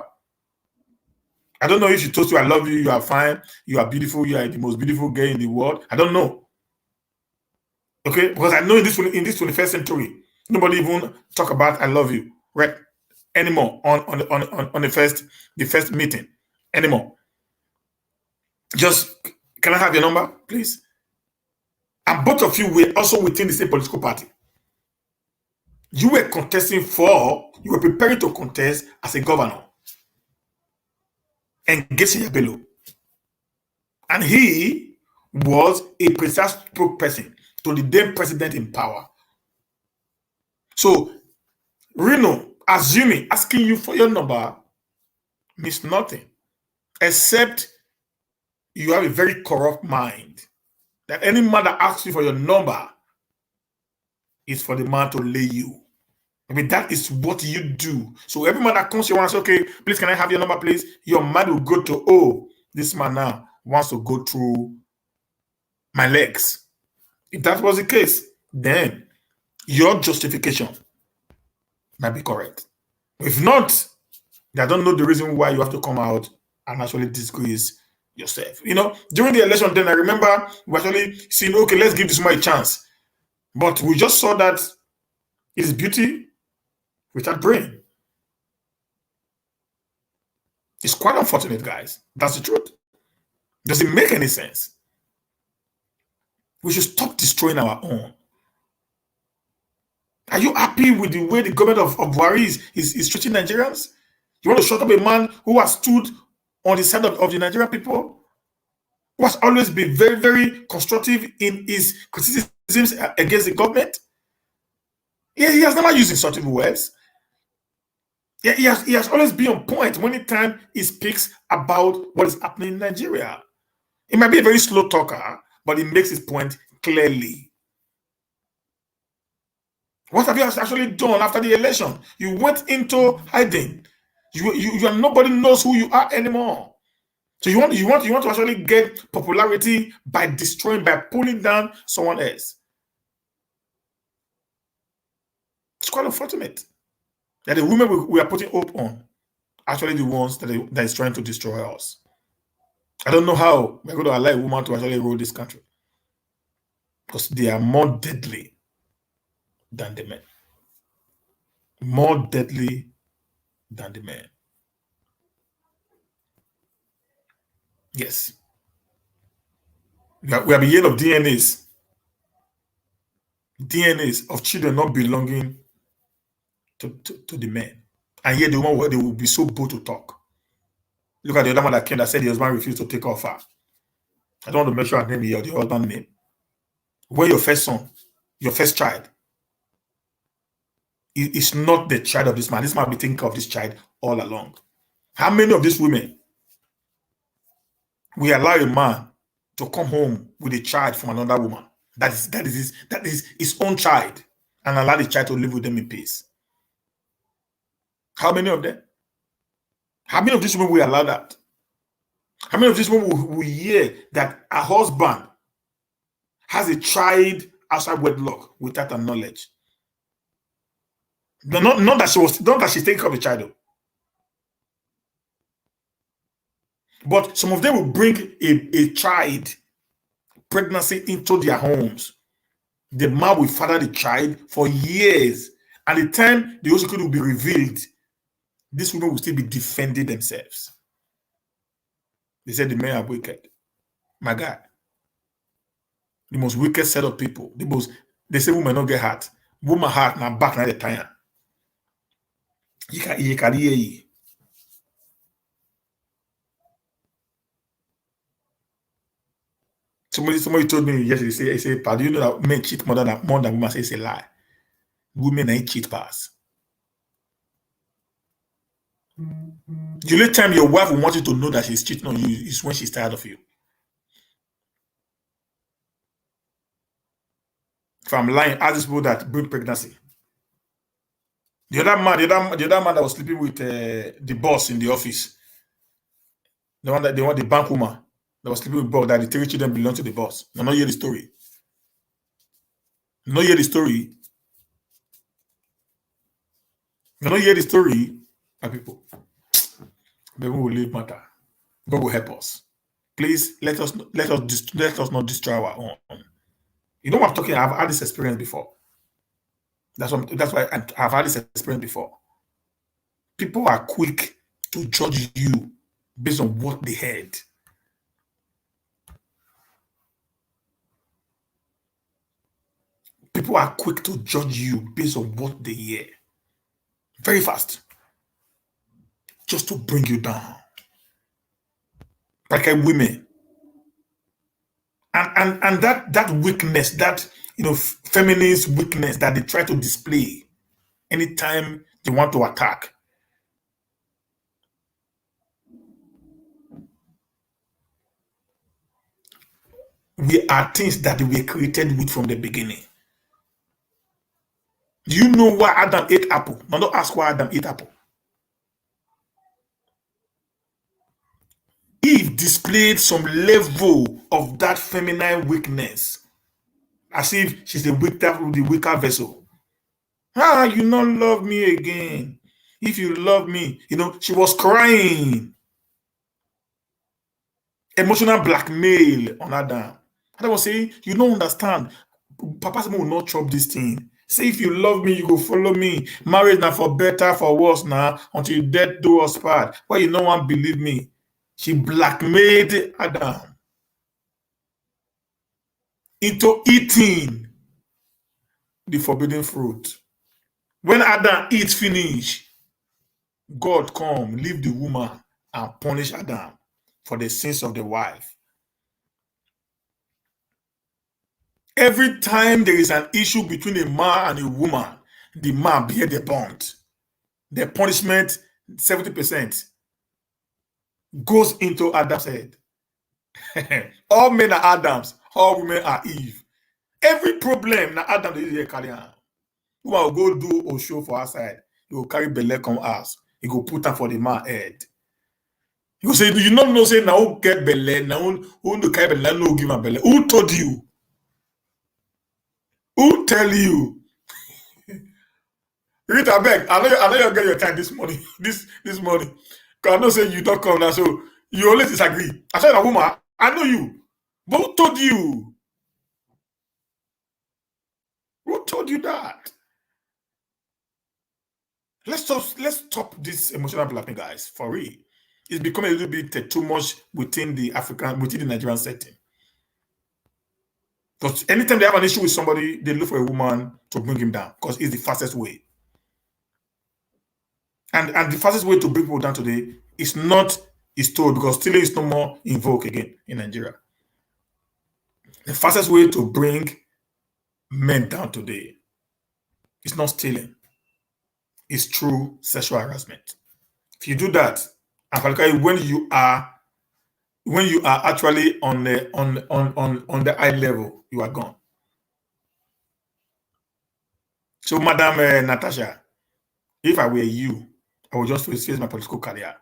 A: I don't know if she told you, I love you, you are fine, you are beautiful, you are the most beautiful girl in the world. I don't know. Okay? Because I know in this 21st century, nobody even talk about I love you, right? Anymore on the first meeting. Anymore. Just, can I have your number, please? And both of you were also within the same political party. You were you were preparing to contest as a governor. And get Bello. And he was a precise spokesperson to the then president in power. So, Reno, assuming, asking you for your number means nothing, except you have a very corrupt mind. That any man that asks you for your number is for the man to lay you. I mean, that is what you do. So every man that comes here and says, okay, please, can I have your number, please? Your mind will go to, oh, this man now wants to go through my legs. If that was the case, then your justification might be correct. If not, I don't know the reason why you have to come out and actually disgrace yourself. You know, during the election, then I remember we actually saying, okay, let's give this man a chance. But we just saw that it's beauty without brain. It's quite unfortunate, guys. That's the truth. Does it make any sense? We should stop destroying our own. Are you happy with the way the government of Buhari is treating Nigerians? You want to shut up a man who has stood on the side of the Nigerian people? Who has always been very, very constructive in his criticisms against the government? Yeah, he has never used insulting words. Yeah, he has always been on point when time he speaks about what is happening in Nigeria. He might be a very slow talker, but he makes his point clearly. What have you actually done after the election? You went into hiding. You nobody knows who you are anymore. So you want to actually get popularity by destroying, by pulling down someone else. It's quite unfortunate that the women we are putting hope on actually the ones that is trying to destroy us. I don't know how we're going to allow a woman to actually rule this country, because they are more deadly than the men. More deadly than the men. Yes. We have been hearing of DNAs of children not belonging to the men. And yet the woman, they will be so bold to talk. Look at the other man that came that said the husband refused to take off her. I don't want to make sure I name your the husband's name. When your first son, your first child, is not the child of this man be thinking of this child all along. How many of these women will allow a man to come home with a child from another woman that is his own child, and allow the child to live with them in peace? How many of them? How many of these women will allow that? How many of these women will hear that a husband has a child outside wedlock without her knowledge? Not that she's taking care of the child, but some of them will bring a child pregnancy into their homes. The man will father the child for years, and the time the OCT will be revealed, these women will still be defending themselves. They said the men are wicked. My God, the most wicked set of people. They say women don't get heart. Woman heart now back now the time. You can hear you. Somebody told me yesterday, he said, "Pa, do you know that men cheat more than women?" Say it's a lie. Women ain't cheat pass. The only time your wife will want you to know that she's cheating on you is when she's tired of you. If I'm lying, ask these people that bring pregnancy. The other man that was sleeping with the boss in the office, the bank woman that was sleeping with boss, that the 3 children belong to the boss. No, not hear the story. No hear the story. No, not hear the story, my people. Maybe we will leave matter. God will help us. Please let us not destroy our own. You know what I'm talking? I've had this experience before. That's why I've had this experience before. People are quick to judge you based on what they heard. People are quick to judge you based on what they hear. Very fast. Just to bring you down. Like women. And that weakness, that feminist weakness that they try to display anytime they want to attack. We are things that we were created with from the beginning. Do you know why Adam ate apple? Now don't ask why Adam ate apple. Eve displayed some level of that feminine weakness, as if she's the weaker vessel. You not love me again. If you love me, she was crying. Emotional blackmail on Adam. Adam was saying, you don't understand. Papa will not chop this thing. Say, if you love me, you go follow me. Marriage now for better, for worse now, until death do us part. Why you no one believe me? She blackmailed Adam into eating the forbidden fruit. When Adam eats finish, God come, leave the woman and punish Adam for the sins of the wife. Every time there is an issue between a man and a woman, the man bear the bond. The punishment, 70%, goes into Adam's head. All men are Adams, all women are Eve. Every problem na Adam dey carry am. Woman will go do a show for outside. He will carry belle come house. He go put am for the man head. He go say, "You not know say na who get belle, na who no carry belle, no give am belle." Who told you? Who tell you? Rita, abeg, I know you get your time this morning. This morning. Because I know say you don't come now, so you always disagree. I said, a woman, I know you. But who told you? Who told you that? Let's stop this emotional blackmail, guys, for real. It's becoming a little bit too much within the Nigerian setting. Because anytime they have an issue with somebody, they look for a woman to bring him down because it's the fastest way. And the fastest way to bring people down today is not story, because stealing is no more in vogue again in Nigeria. The fastest way to bring men down today is not stealing. It's through sexual harassment. If you do that, and particularly when you are actually on the eye level, you are gone. So, Madam Natasha, if I were you, I would just face my political career.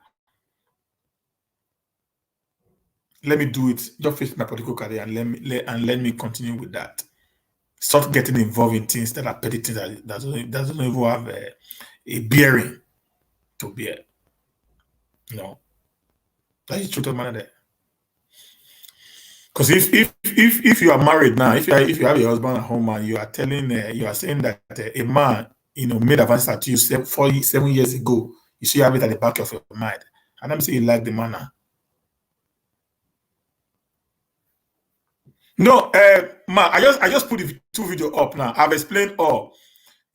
A: Let me do it. Just face my political career and let me continue with that. Stop getting involved in things that are petty things that doesn't even have a bearing to bear. That is the truth of the matter there. Because if you are married now, if you have your husband at home and you are saying that a man made advances at you 7 years ago, you still have it at the back of your mind, and I'm saying you like the man now. No, man, I just put the 2 video up now. I've explained all.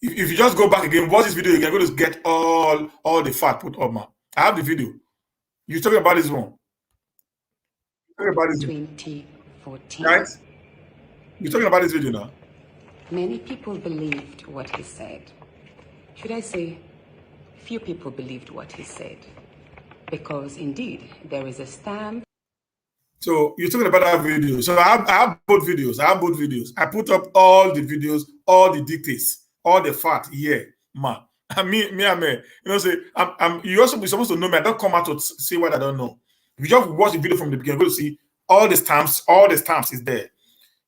A: If you just go back again, watch this video, you can go to get all the fact put up, man. I have the video. You're talking about this one.
B: 2014.
A: Right? You're talking about this video now.
B: Many people believed what he said. Should I say, few people believed what he said. Because indeed, there is a stamp.
A: So you're talking about that video. So I have both videos. I put up all the videos, all the details, all the fact here, man. And me, say you also be supposed to know me. I don't come out to say what I don't know. If you just watch the video from the beginning, go to see all the stamps is there.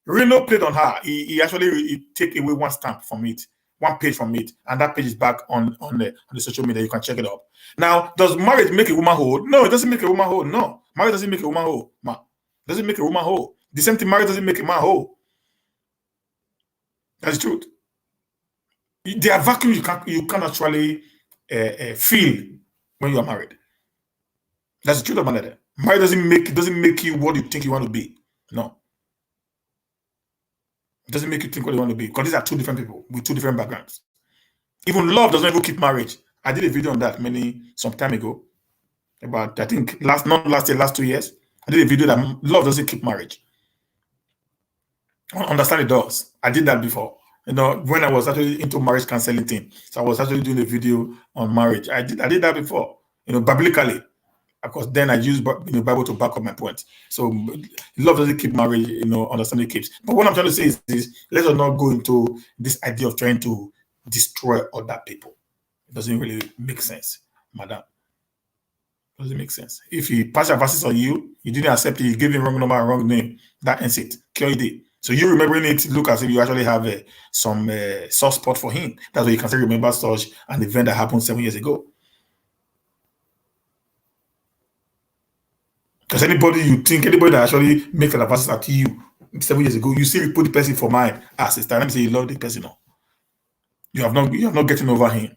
A: Reno played on her. He actually take away one stamp from it, one page from it, and that page is back on the social media. You can check it up. Now, does marriage make a woman whole? No, it doesn't make a woman whole. No, marriage doesn't make a woman whole. Man, doesn't make a woman whole. The same thing, marriage doesn't make a man whole. That's the truth. There are vacuums you can actually feel when you are married. That's the truth of matter. Marriage doesn't make you what you think you want to be. No. It doesn't make you think what you want to be, because these are 2 different people with 2 different backgrounds. Even love doesn't even keep marriage. I did a video on that some time ago. About, I think, last 2 years. I did a video that love doesn't keep marriage. Understand it does. I did that before. When I was actually into marriage counseling thing. So I was actually doing a video on marriage. I did that before, biblically. Of course, then I use Bible to back up my point. So love doesn't keep marriage, understanding keeps. But what I'm trying to say is this: let us not go into this idea of trying to destroy other people. It doesn't really make sense, madam. It doesn't make sense. If he passed verses on you, you didn't accept it, you gave him wrong number and wrong name, that ends it. Cure it. So you remembering it, look as if you actually have some soft spot for him. That's why you can still remember such an event that happened 7 years ago. Because anybody that actually makes an advances at you 7 years ago, you still put the person for mine. Sister, let me say you love the person. No. You have not getting over him.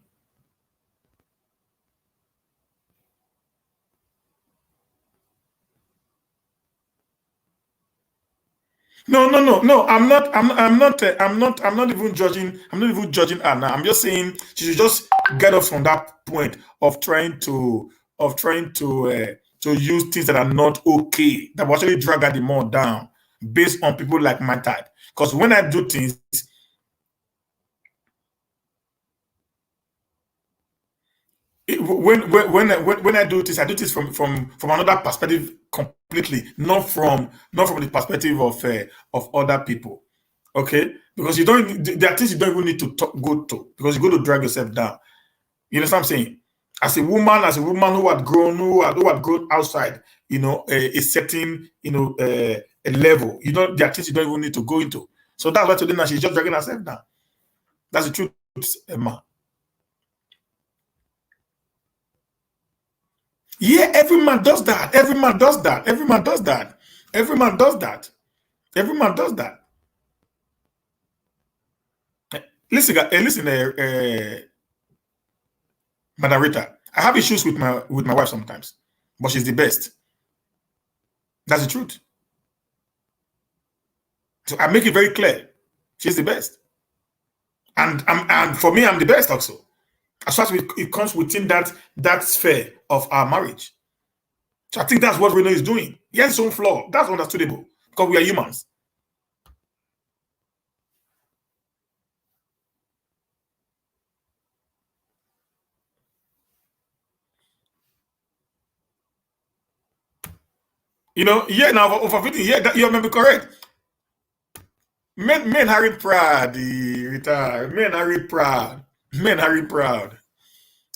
A: No. I'm not even judging. I'm not even judging her now. I'm just saying she should just get off from that point of trying to use things that are not okay, that will actually drag her the more down based on people like my type. Because when I do things, when I do this, I do this from another perspective completely, not from the perspective of other people. Okay, because there are things you don't even need to go to, because you go to drag yourself down. You know what I'm saying? As a woman who had grown outside, a certain, a level. There are things you don't even need to go into. So that's why today now she's just dragging herself down. That's the truth, Emma. Yeah, every man does that. Every man does that. Every man does that. Every man does that. Every man does that. Listen, Madam Rita. I have issues with my wife sometimes, but she's the best. That's the truth. So I make it very clear. She's the best. And for me, I'm the best also. As far as it comes within that sphere of our marriage. So I think that's what Reno is doing. He has his own flaw. That's understandable because we are humans. Now over 50, you remember correct. Men are really proud, retire. Men are really proud. Men are really proud.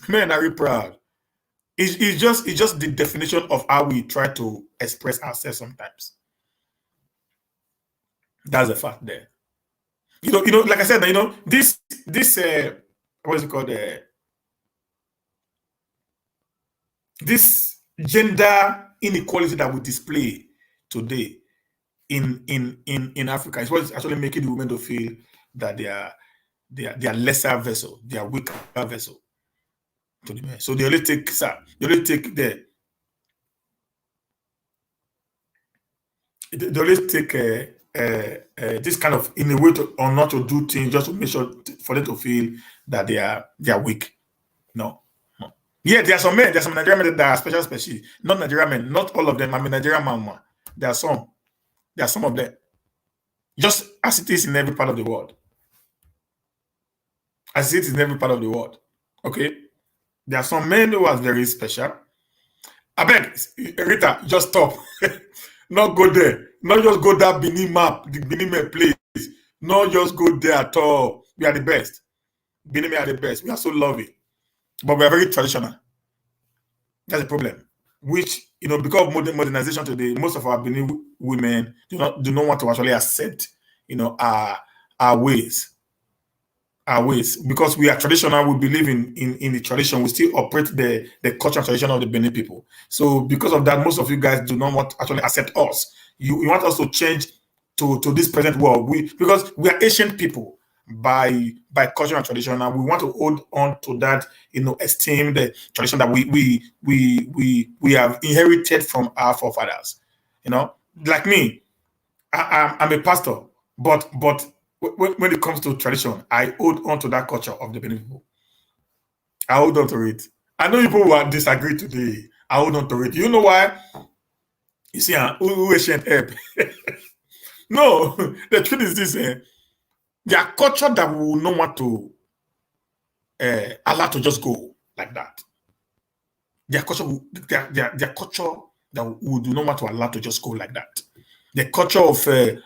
A: Men are really proud. It's just the definition of how we try to express ourselves sometimes. That's a fact there. Like I said, this what is it called? This gender inequality that we display today in Africa is what is actually making the women to feel that they are lesser vessel, they are weaker vessel to the men. So they only take this kind of, in a way, or not to do things just to make sure for them to feel that they are weak. No. Yeah, there are some men, Nigerian men that are special species. Not Nigerian men, not all of them. I'm a Nigerian man. There are some of them. Just as it is in every part of the world. As it is in every part of the world. Okay? There are some men who are very special. I beg, Rita, just stop. Not go there. Not just go that Benin map, the Benin map place. Not just go there at all. We are the best. Benin are the best. We are so loving. But we are very traditional. That's the problem. Which, because of modernization today, most of our Benin women do not want to actually accept, our ways. Our ways, because we are traditional, we believe in the tradition, we still operate the culture and tradition of the Benin people. So because of that, most of you guys do not want to actually accept us. You want us to change to this present world. Because we are ancient people by culture and tradition, and we want to hold on to that, esteem the tradition that we have inherited from our forefathers. Like me, I'm a pastor, but when it comes to tradition, I hold on to that culture of the Benin people. I hold on to it. I know people will disagree today. I hold on to it. You know why? You see, who ancient help? No, the truth is this: their culture that we will not want to allow to just go like that. Their culture, their culture that we do not want to allow to just go like that. The culture of a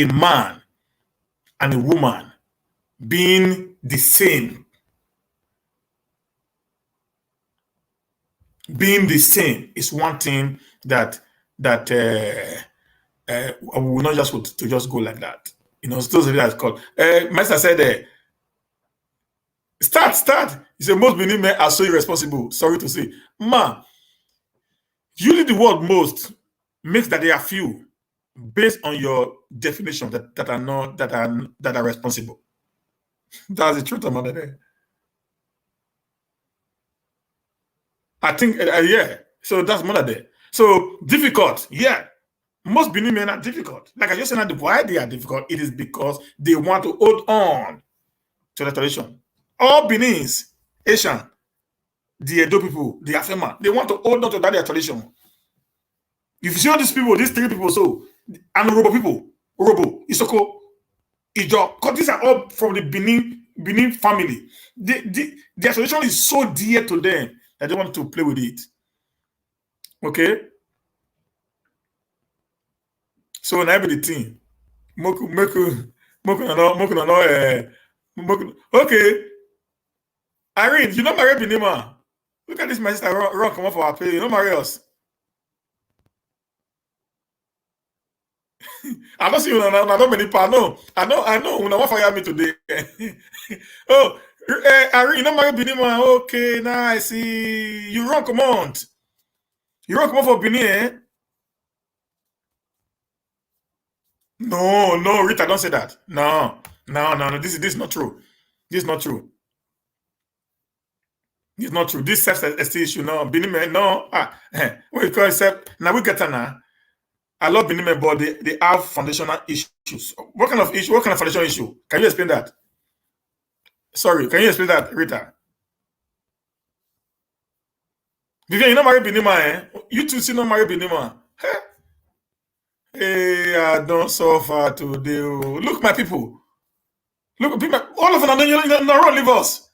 A: man and a woman being the same, is one thing that we will not just to just go like that. You know, those of that's called. Master said, start. He said, most Benin men are so irresponsible. Sorry to say. Man, usually the word most makes that they are few based on your definition that are not that are responsible. That's the truth about it. I think yeah. So that's more there. So difficult, yeah. Most Benin men are difficult. Like I just said, why they are difficult, it is because they want to hold on to the tradition. All Benin's, Asian, the Edo people, the Afema, they want to hold on to that their tradition. If you see all these people, these three people, so and Urobo people, Urobo, Isoko, Ijo, because these are all from the Benin family. Their tradition is so dear to them that they want to play with it. Okay? So now be the thing. Okay. Irene, you don't marry Benima. Look at this, my sister run come up for our pay. You don't marry us. I don't see you now. I don't many pa. No, I know. When I want fire me today. Oh, Irene, you don't marry Benima. Okay, nice. You run command. You run come for Benin, eh? No, Rita, don't say that. No. This is not true. This is not true. It's not true. This self-esteem issue, no. Benin men, no. What you call it? Now we get now. I love Benin men, but they have foundational issues. What kind of issue? What kind of foundational issue? Can you explain that? Sorry, can you explain that, Rita? Vivian, you not marry Benin man, eh? You two see not marry Benin man. Hey, I don't suffer today. Oh. Look, my people. Look, people, all of them, don't leave us.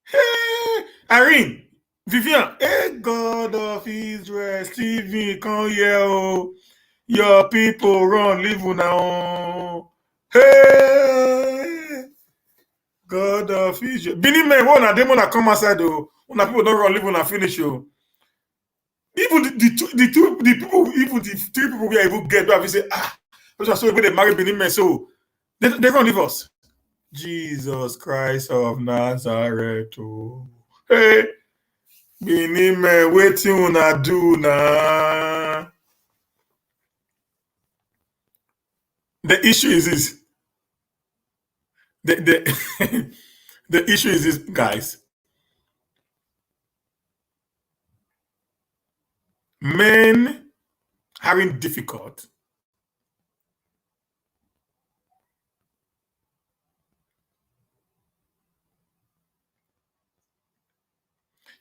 A: Hey, Irene, Vivian, hey, God of Israel, Stephen, come here, oh. Your people run, leave now. Hey, God of Israel. Benin men, one of them wanna come outside, oh. When people don't run, leave una finish, oh. Even the people, even the three people we are able to get, we say, so they marry Benin men, so they run, leave us. Jesus Christ of Nazareth. Oh. Hey, Benin men, wetin una do now? The issue is this. The issue is this, guys. Men having difficult.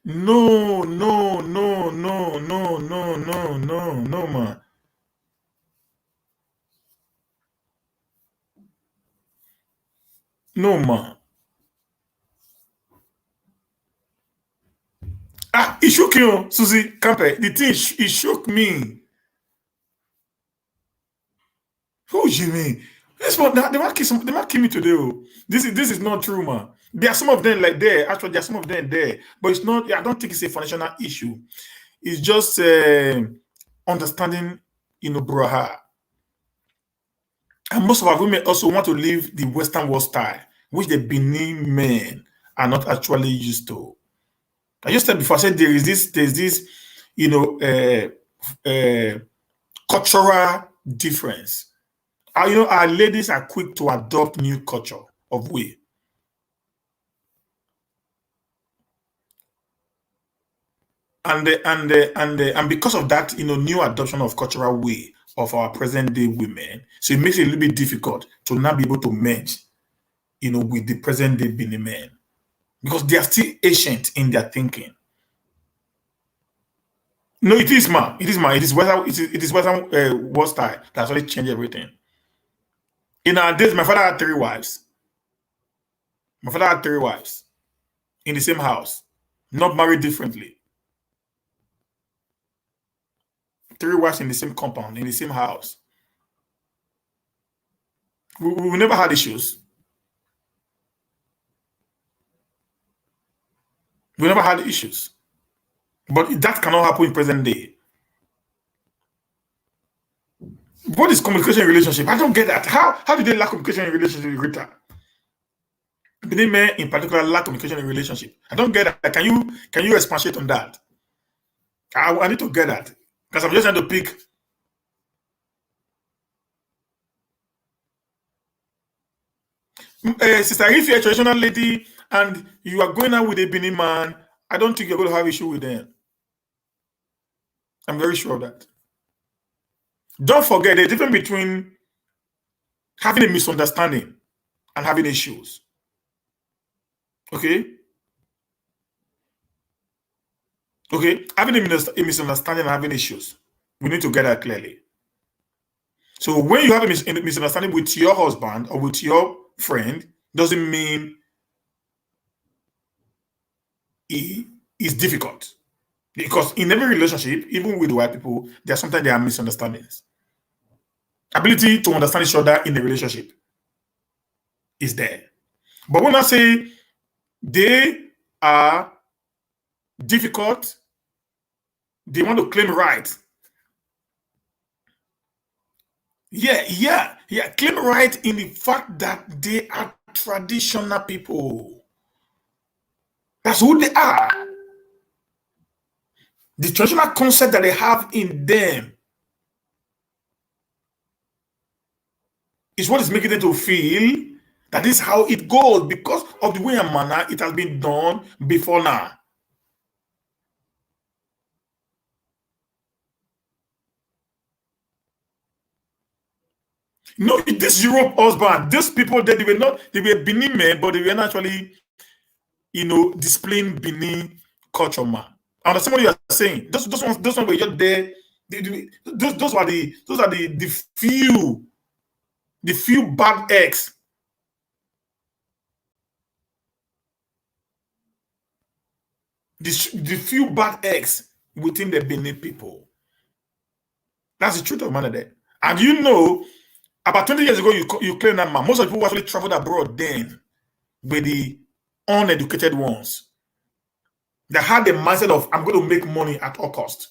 A: No, man. No, man. It shook you, Susie Campe. The thing, it shook me. Who you mean? This one, they might kill me today. Oh. This is not true, man. There are some of them like there. Actually, there are some of them there, but it's not. I don't think it's a foundational issue. It's just understanding, Braha. And most of our women also want to live the Western world style, which the Benin men are not actually used to. I just said before, I said there's this, cultural difference. Our ladies are quick to adopt new culture of way. And because of that, new adoption of cultural way of our present day women, so it makes it a little bit difficult to not be able to merge, with the present day Benin men, because they are still ancient in their thinking. No, it is ma. It is Western. It is Western world style that's already changed everything. In our days, my father had 3 wives. My father had 3 wives in the same house, not married differently. 3 wives in the same compound, in the same house. We never had issues. We never had issues. But that cannot happen in present day. What is communication in relationship? I don't get that. How do they lack communication in relationship with Rita? Benin men in particular lack communication in relationship. I don't get that. Can you expatiate on that? I need to get that. Because I'm just trying to pick. Sister, if you're a traditional lady and you are going out with a Benin man, I don't think you're going to have issue with them. I'm very sure of that. Don't forget the difference between having a misunderstanding and having issues. Okay? Okay? Having a misunderstanding and having issues. We need to get that clearly. So when you have a misunderstanding with your husband or with your friend, doesn't mean it is difficult. Because in every relationship, even with white people, sometimes there are misunderstandings. Ability to understand each other in the relationship is there. But when I say they are difficult, they want to claim right. Yeah. Claim right in the fact that they are traditional people. That's who they are. The traditional concept that they have in them is what is making them to feel that is how it goes because of the way and manner it has been done before now. No, this Europe husband, these people they were Benin men, but they were not actually, displaying Benin culture, man. I understand what you are saying. Those ones were just there. Those are the few bad eggs. The few bad eggs within the Benin people. That's the truth of the matter there. And about 20 years ago, you claim that man. Most of the people who actually traveled abroad then were the uneducated ones that had the mindset of I'm going to make money at all cost.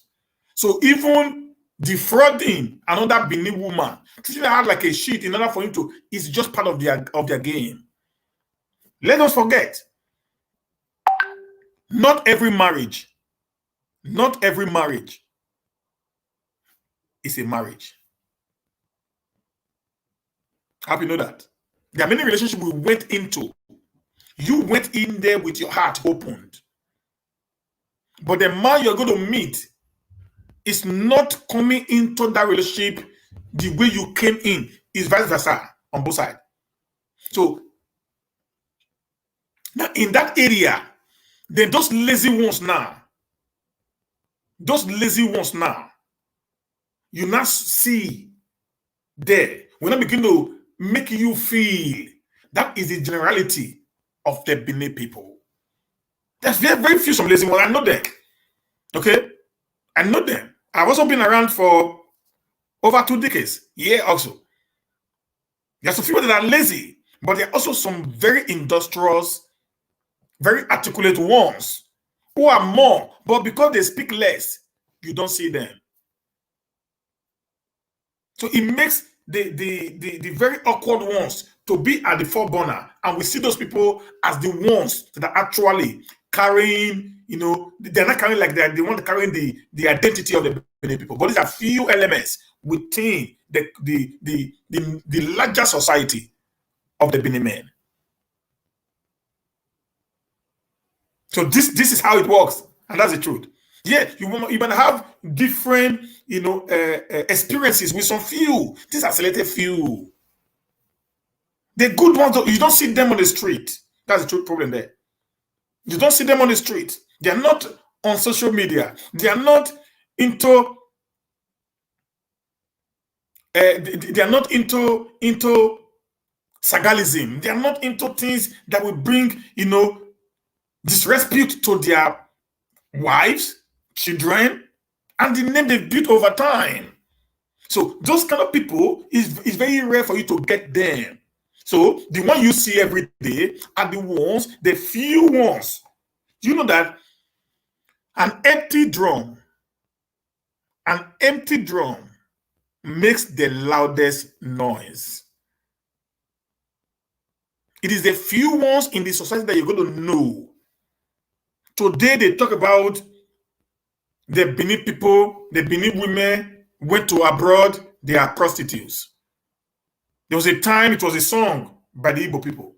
A: So even defrauding another Benin woman, treating her like a shit in order for him to is just part of their game. Let us forget, not every marriage is a marriage. How do you know that? There are many relationships we went into. You went in there with your heart opened. But the man you're going to meet is not coming into that relationship the way you came in. It's vice versa on both sides. So now in that area, then those lazy ones now, you now see there, when I begin to make you feel that is the generality of the Benin people. There's very, very few some lazy ones. I know them. Okay? I know them. I've also been around for over 2 decades. Yeah, also. There's some people that are lazy, but there are also some very industrious, very articulate ones who are more, but because they speak less, you don't see them. So it makes the very awkward ones to be at the forerunner, and we see those people as the ones that are actually carrying, they're not carrying like that. They want to carry the identity of the Benin people. But these are few elements within the larger society of the Benin men. So this is how it works, and that's the truth. Yeah, you might have different, experiences with some few. These are selected few. The good ones, you don't see them on the street. That's the true problem there. You don't see them on the street. They are not on social media. They are not into. They are not into sagalism. They are not into things that will bring, disrepute to their wives, children, and the name they've built over time. So those kind of people is very rare for you to get them. So the one you see every day are the few ones. You know that an empty drum, makes the loudest noise. It is the few ones in the society that you're going to know. Today they talk about the Benin people, the Benin women went to abroad, they are prostitutes. There was a time it was a song by the Igbo people.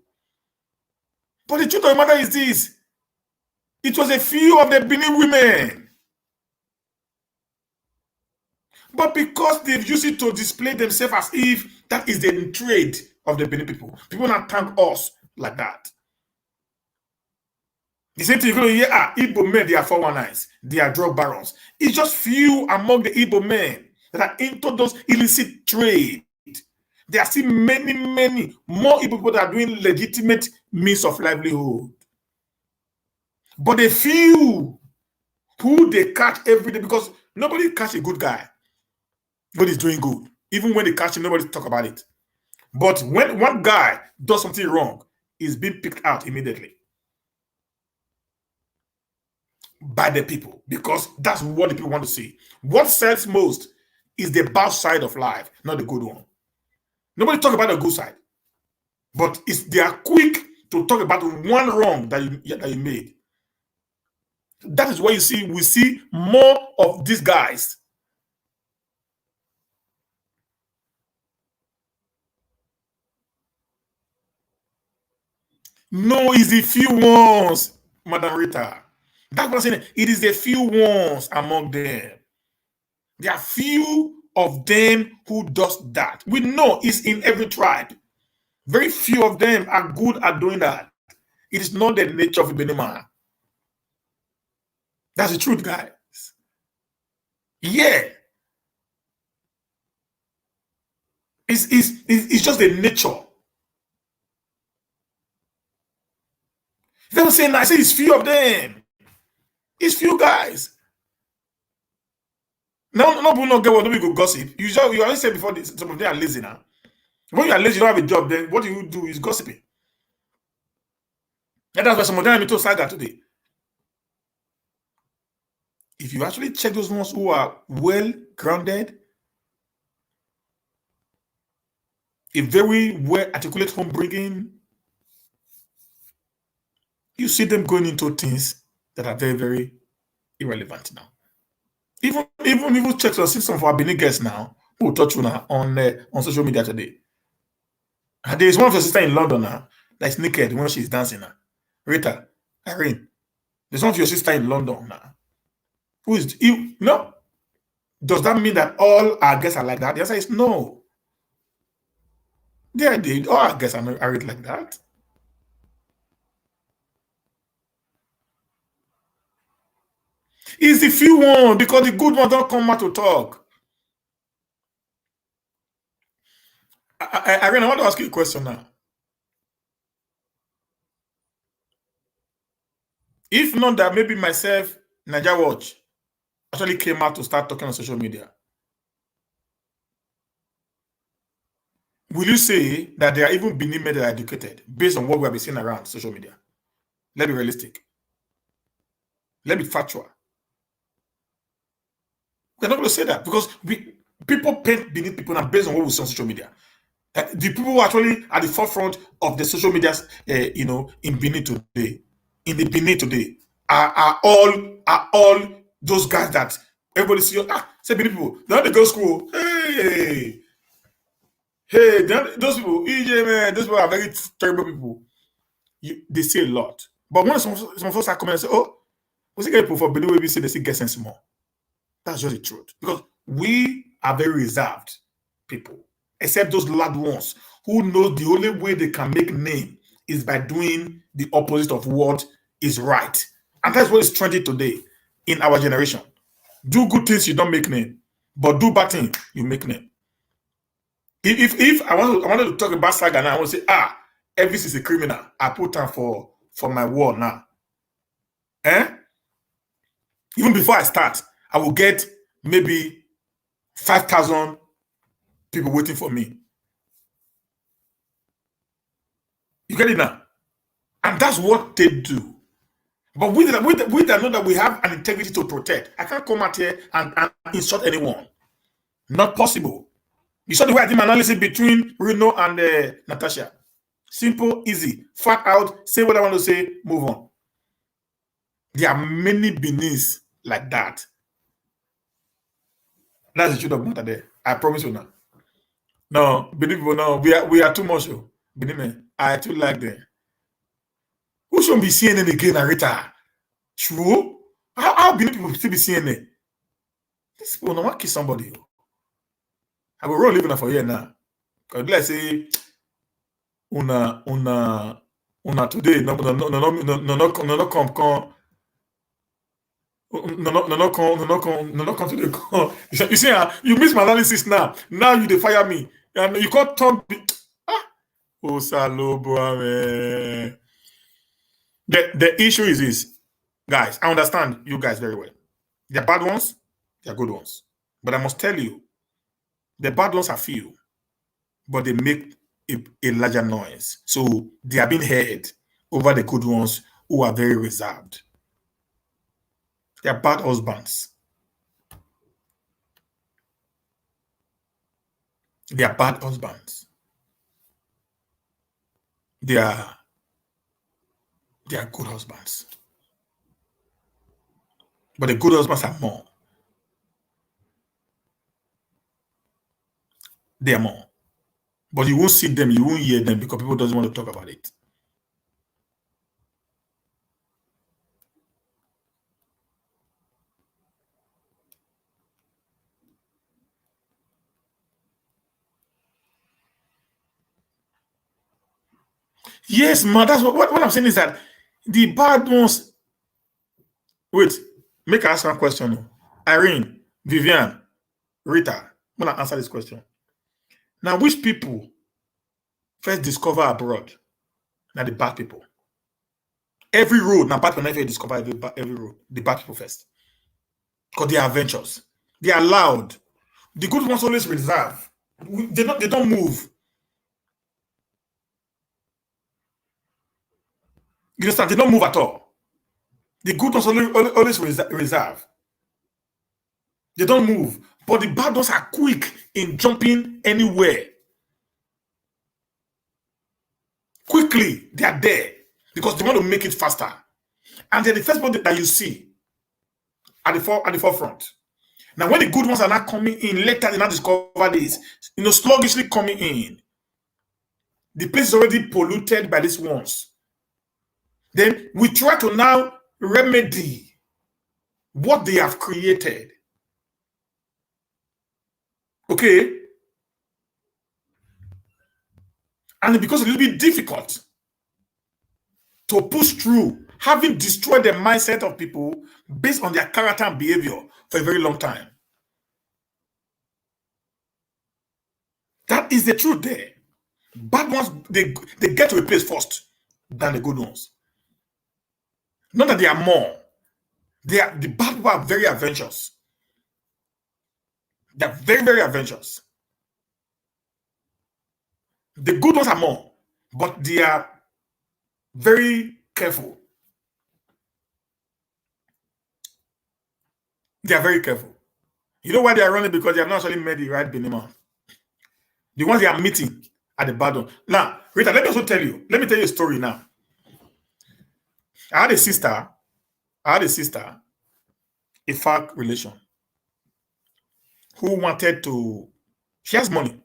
A: But the truth of the matter is this: it was a few of the Benin women. But because they've used it to display themselves as if that is the trade of the Benin people, people not thank us like that. The same thing you're going to hear, Igbo men, they are 419s, they are drug barons. It's just few among the Igbo men that are into those illicit trade. There are still many, many more Igbo people that are doing legitimate means of livelihood. But the few who they catch every day, because nobody catch a good guy when he's doing good. Even when they catch him, nobody talk about it. But when one guy does something wrong, he's being picked out immediately by the people, because that's what the people want to see. What sells most is the bad side of life, not the good one. Nobody talk about the good side, but they are quick to talk about one wrong that you made. That is why we see more of these guys. No, it's the few ones, Madam Rita. That's what I'm saying. It is the few ones among them. There are few of them who does that. We know it's in every tribe. Very few of them are good at doing that. It is not the nature of a Benin man. That's the truth, guys. Yeah. It's just the nature. They don't say, I say it's few of them. It's few guys. No, people don't get what we go gossip. You always say before this, some of them are lazy now. When you are lazy, you don't have a job, then what you do is gossiping. And that's why some of them are into saga today. If you actually check those ones who are well grounded, a very well articulate home bringing, you see them going into things that are very, very irrelevant now. Even check some of our Benin guests now who will touch you now on social media today. And there is one of your sister in London now that's naked when she's dancing now. Rita, Irene, there's one of your sister in London now. Who is you? No. Does that mean that all our guests are like that? The answer is no. All our guests are not like that. It's the few one, because the good ones don't come out to talk. I want to ask you a question now. If not that maybe myself, Naija Watch, actually came out to start talking on social media, will you say that there are even Benin men that are educated based on what we have been seeing around social media? Let's be realistic. Let's be factual. We're not going to say that because people paint Benin people now based on what we see on social media. The people who are actually at the forefront of the social medias, in Benin today, are all those guys that everybody see. Say Benin people, they're not the girls' school. Hey, those people, EJ man, those people are very terrible people. They say a lot, but when some of us are coming and say, "Oh, what's it people for Benin? We say they still get sense more." That's just the truth, because we are very reserved people, except those loud ones who know the only way they can make name is by doing the opposite of what is right. And that's what is trendy today in our generation. Do good things, you don't make name. But do bad things, you make name. If I wanted to talk about Saga now, I want to say, Elvis is a criminal. I put him for my wall now. Even before I start, I will get maybe 5,000 people waiting for me. You get it now? And that's what they do. But we know that we have an integrity to protect. I can't come out here and insult anyone. Not possible. You saw the way I did my analysis between Reno and Natasha. Simple, easy, flat out, say what I want to say, move on. There are many beneath like that. That's the truth of the matter there. I promise you now. No, believe me, no, we are too much. Believe me, I too like them. Who should be CNN again, Arita? True? How many people still be CNN? These people don't want to kill somebody. I will roll living for here now. Because let's say una today no come to the call. You see, you miss my analysis now. Now you dey fire me. And you can't turn. Oh, Salobo, man. The issue is this, guys. I understand you guys very well. They're bad ones, they're good ones. But I must tell you, the bad ones are few, but they make a larger noise. So they are being heard over the good ones who are very reserved. They are bad husbands. They are bad husbands. They are good husbands. But the good husbands are more. They are more. But you won't see them, you won't hear them because people doesn't want to talk about it. Yes, man, that's what I'm saying is that the bad ones. Wait, make I ask one question. Irene, Vivian, Rita, I'm gonna answer this question. Now, which people first discover abroad? Now the bad people. Every road, now bad people never discover every road. The bad people first. Because they are adventurous. They are loud. The good ones always reserve. They don't move. You understand? They don't move at all. The good ones always reserve. They don't move. But the bad ones are quick in jumping anywhere. Quickly, they are there because they want to make it faster. And they're the first body that you see at the forefront. Now, when the good ones are not coming in, later they not discover this, sluggishly coming in. The place is already polluted by these ones. Then we try to now remedy what they have created. Okay? And because it's a little bit difficult to push through, having destroyed the mindset of people based on their character and behavior for a very long time. That is the truth there. Bad ones, they get to a place first than the good ones. Not that they are more. The bad ones are very adventurous. They're very, very adventurous. The good ones are more, but they are very careful. They are very careful. You know why they are running? Because they have not actually made the right minimum. The ones they are meeting at the bad one. Now, Rita, let me also tell you. Let me tell you a story now. I had a sister, a far relation, who wanted to. She has money.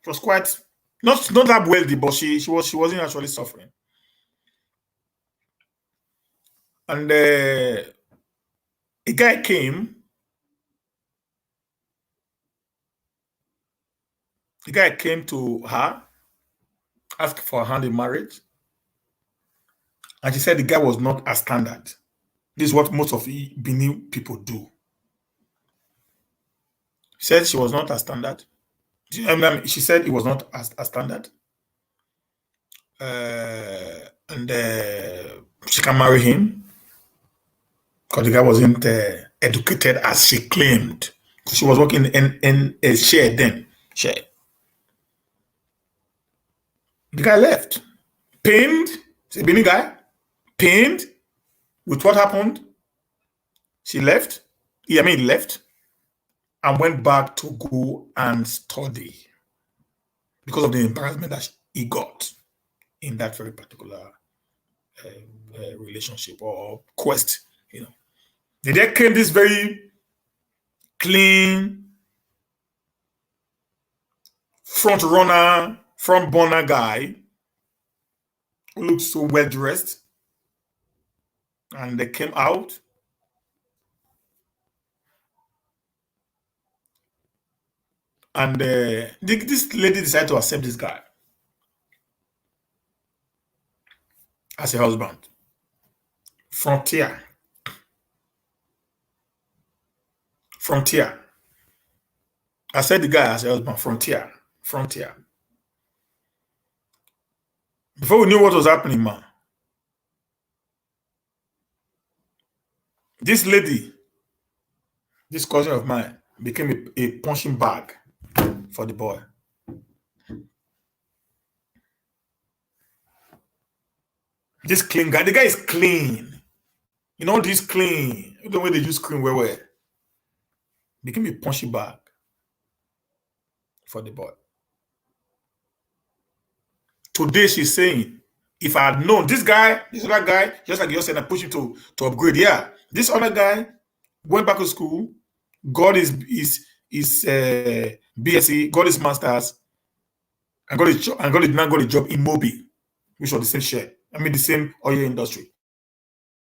A: She was quite not that wealthy, but she wasn't actually suffering. And a guy came. The guy came to her, asked for her hand in marriage, and she said the guy was not a standard. This is what most of the Benin people do. She said she was not a standard. She said it was not a standard. And she can marry him because the guy wasn't educated as she claimed. She was working in a share then. Share. The guy left. Pained. It's a Benin guy. Pained with what happened. She left. Left and went back to go and study because of the embarrassment that he got in that very particular relationship or quest. There came this very clean front runner, front burner guy who looked so well dressed, and they came out. And this lady decided to accept this guy as a husband. Frontier. I said the guy as a husband. Frontier. Before we knew what was happening, man, this lady, this cousin of mine, became a punching bag for the boy. This clean guy, the guy is clean. This clean. The way they use clean well. Became a punching bag for the boy. Today she's saying, if I had known this other guy, just like you said, I pushed him to upgrade. Yeah, this other guy went back to school, got his BSc, got his masters, and now got a job in Mobi, which was the same share. The same oil industry.